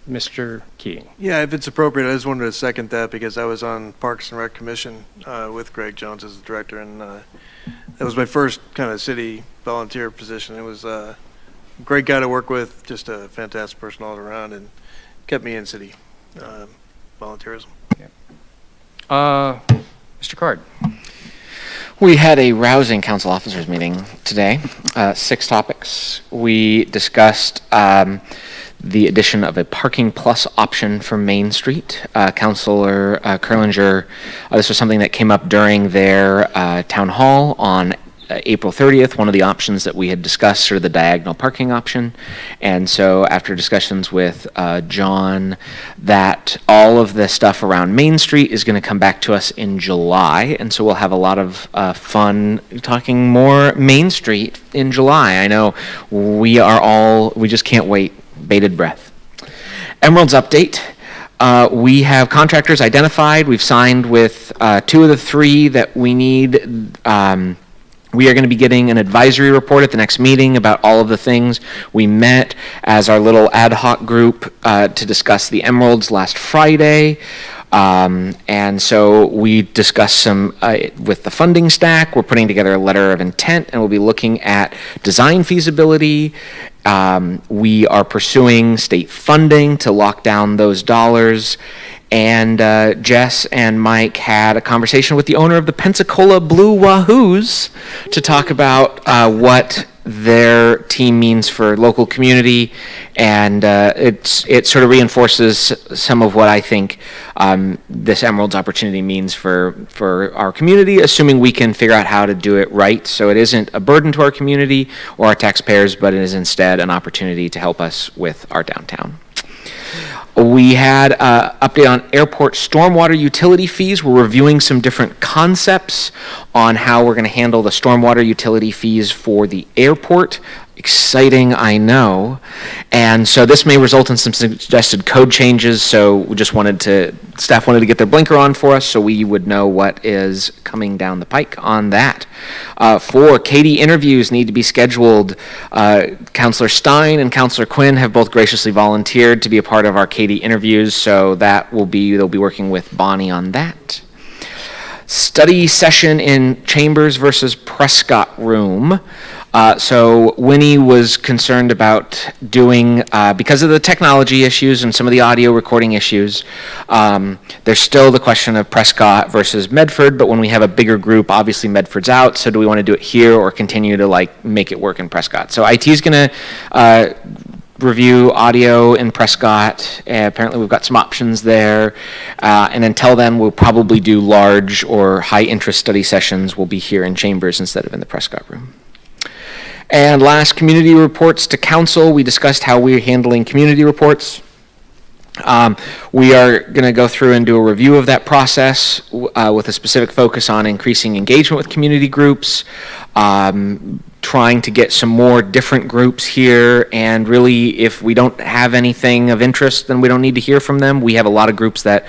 Mr. Keating. Yeah, if it's appropriate, I just wanted to second that because I was on Parks and Rec Commission with Greg Jones as the director, and that was my first kind of city volunteer position. It was a great guy to work with, just a fantastic person all around, and kept me in city volunteerism. Mr. Card. We had a rousing council officers meeting today, 6 topics. We discussed the addition of a parking plus option for Main Street. Councilor Kerlinger, this was something that came up during their town hall on April 30th. One of the options that we had discussed, sort of the diagonal parking option. And so after discussions with John, that all of the stuff around Main Street is going to come back to us in July. And so we'll have a lot of fun talking more Main Street in July. I know we just can't wait, bated breath. Emerald's update. We have contractors identified. We've signed with 2 of the 3 that we need. We are going to be getting an advisory report at the next meeting about all of the things. We met as our little ad hoc group to discuss the Emeralds last Friday. And so we discussed some with the funding stack. We're putting together a letter of intent, and we'll be looking at design feasibility. We are pursuing state funding to lock down those dollars. And Jess and Mike had a conversation with the owner of the Pensacola Blue Wahoos to talk about what their team means for local community, and it sort of reinforces some of what I think this Emeralds opportunity means for our community, assuming we can figure out how to do it right, so it isn't a burden to our community or our taxpayers, but it is instead an opportunity to help us with our downtown. We had an update on airport stormwater utility fees. We're reviewing some different concepts on how we're going to handle the stormwater utility fees for the airport. Exciting, I know. And so this may result in some suggested code changes, so we just staff wanted to get their blinker on for us so we would know what is coming down the pike on that. 4 Katie interviews need to be scheduled. Councilor Stein and Councilor Quinn have both graciously volunteered to be a part of our Katie interviews, so they'll be working with Bonnie on that. Study session in Chambers versus Prescott Room. So Winnie was concerned about doing, because of the technology issues and some of the audio recording issues, there's still the question of Prescott versus Medford, but when we have a bigger group, obviously Medford's out, so do we want to do it here or continue to make it work in Prescott? So IT is going to review audio in Prescott. Apparently we've got some options there. And until then, we'll probably do large or high interest study sessions. We'll be here in Chambers instead of in the Prescott room. And last, community reports to council. We discussed how we're handling community reports. We are going to go through and do a review of that process with a specific focus on increasing engagement with community groups, trying to get some more different groups here, and really if we don't have anything of interest, then we don't need to hear from them. We have a lot of groups that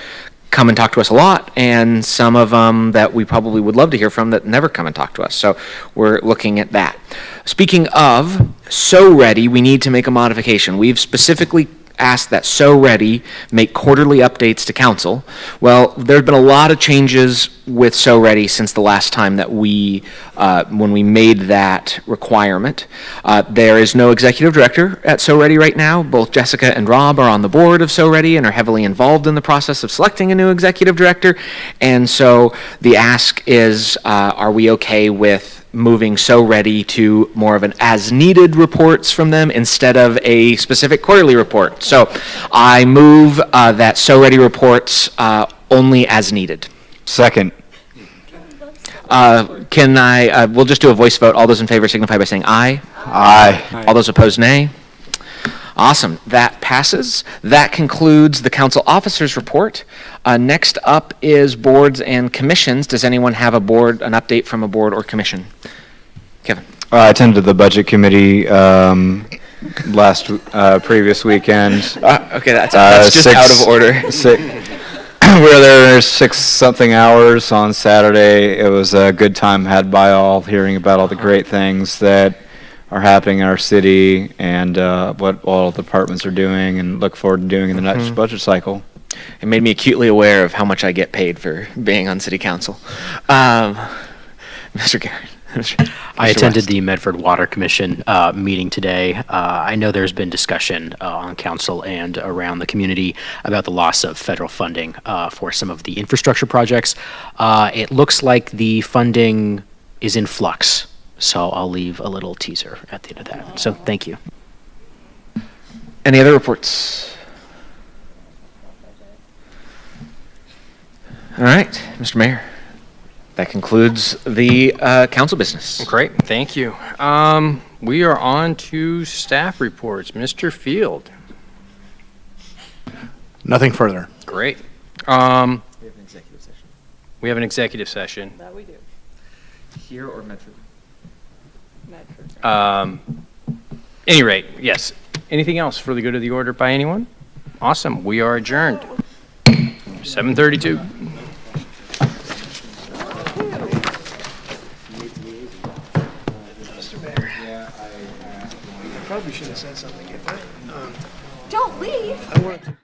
come and talk to us a lot, and some of them that we probably would love to hear from that never come and talk to us. So we're looking at that. Speaking of So Ready, we need to make a modification. We've specifically asked that So Ready make quarterly updates to council. Well, there's been a lot of changes with So Ready since the last time that when we made that requirement. There is no executive director at So Ready right now. Both Jessica and Rob are on the board of So Ready and are heavily involved in the process of selecting a new executive director. And so the ask is, are we okay with moving So Ready to more of an as-needed reports from them instead of a specific quarterly report? So I move that So Ready reports only as needed. Second. We'll just do a voice vote. All those in favor signify by saying aye. Aye. All those opposed, nay. Awesome. That passes. That concludes the council officers report. Next up is boards and commissions. Does anyone have an update from a board or commission? Kevin. I attended the budget committee previous weekend. Okay, that's just out of order. We were there 6-something hours on Saturday. It was a good time had by all, hearing about all the great things that are happening in our city and what all the departments are doing, and look forward to doing in the next budget cycle. It made me acutely aware of how much I get paid for being on city council. Mr. Garrett. I attended the Medford Water Commission meeting today. I know there's been discussion on council and around the community about the loss of federal funding for some of the infrastructure projects. It looks like the funding is in flux, so I'll leave a little teaser at the end of that. So thank you. Any other reports? All right, Mr. Mayor. That concludes the council business. Great, thank you. We are on to staff reports. Mr. Field. Nothing further. Great. We have an executive session. We have an executive session. That we do. Here or Medford? Medford. Any rate, yes. Anything else for the good of the order by anyone? Awesome. We are adjourned. 7:32. Probably should have said something. Don't leave. I wanted to.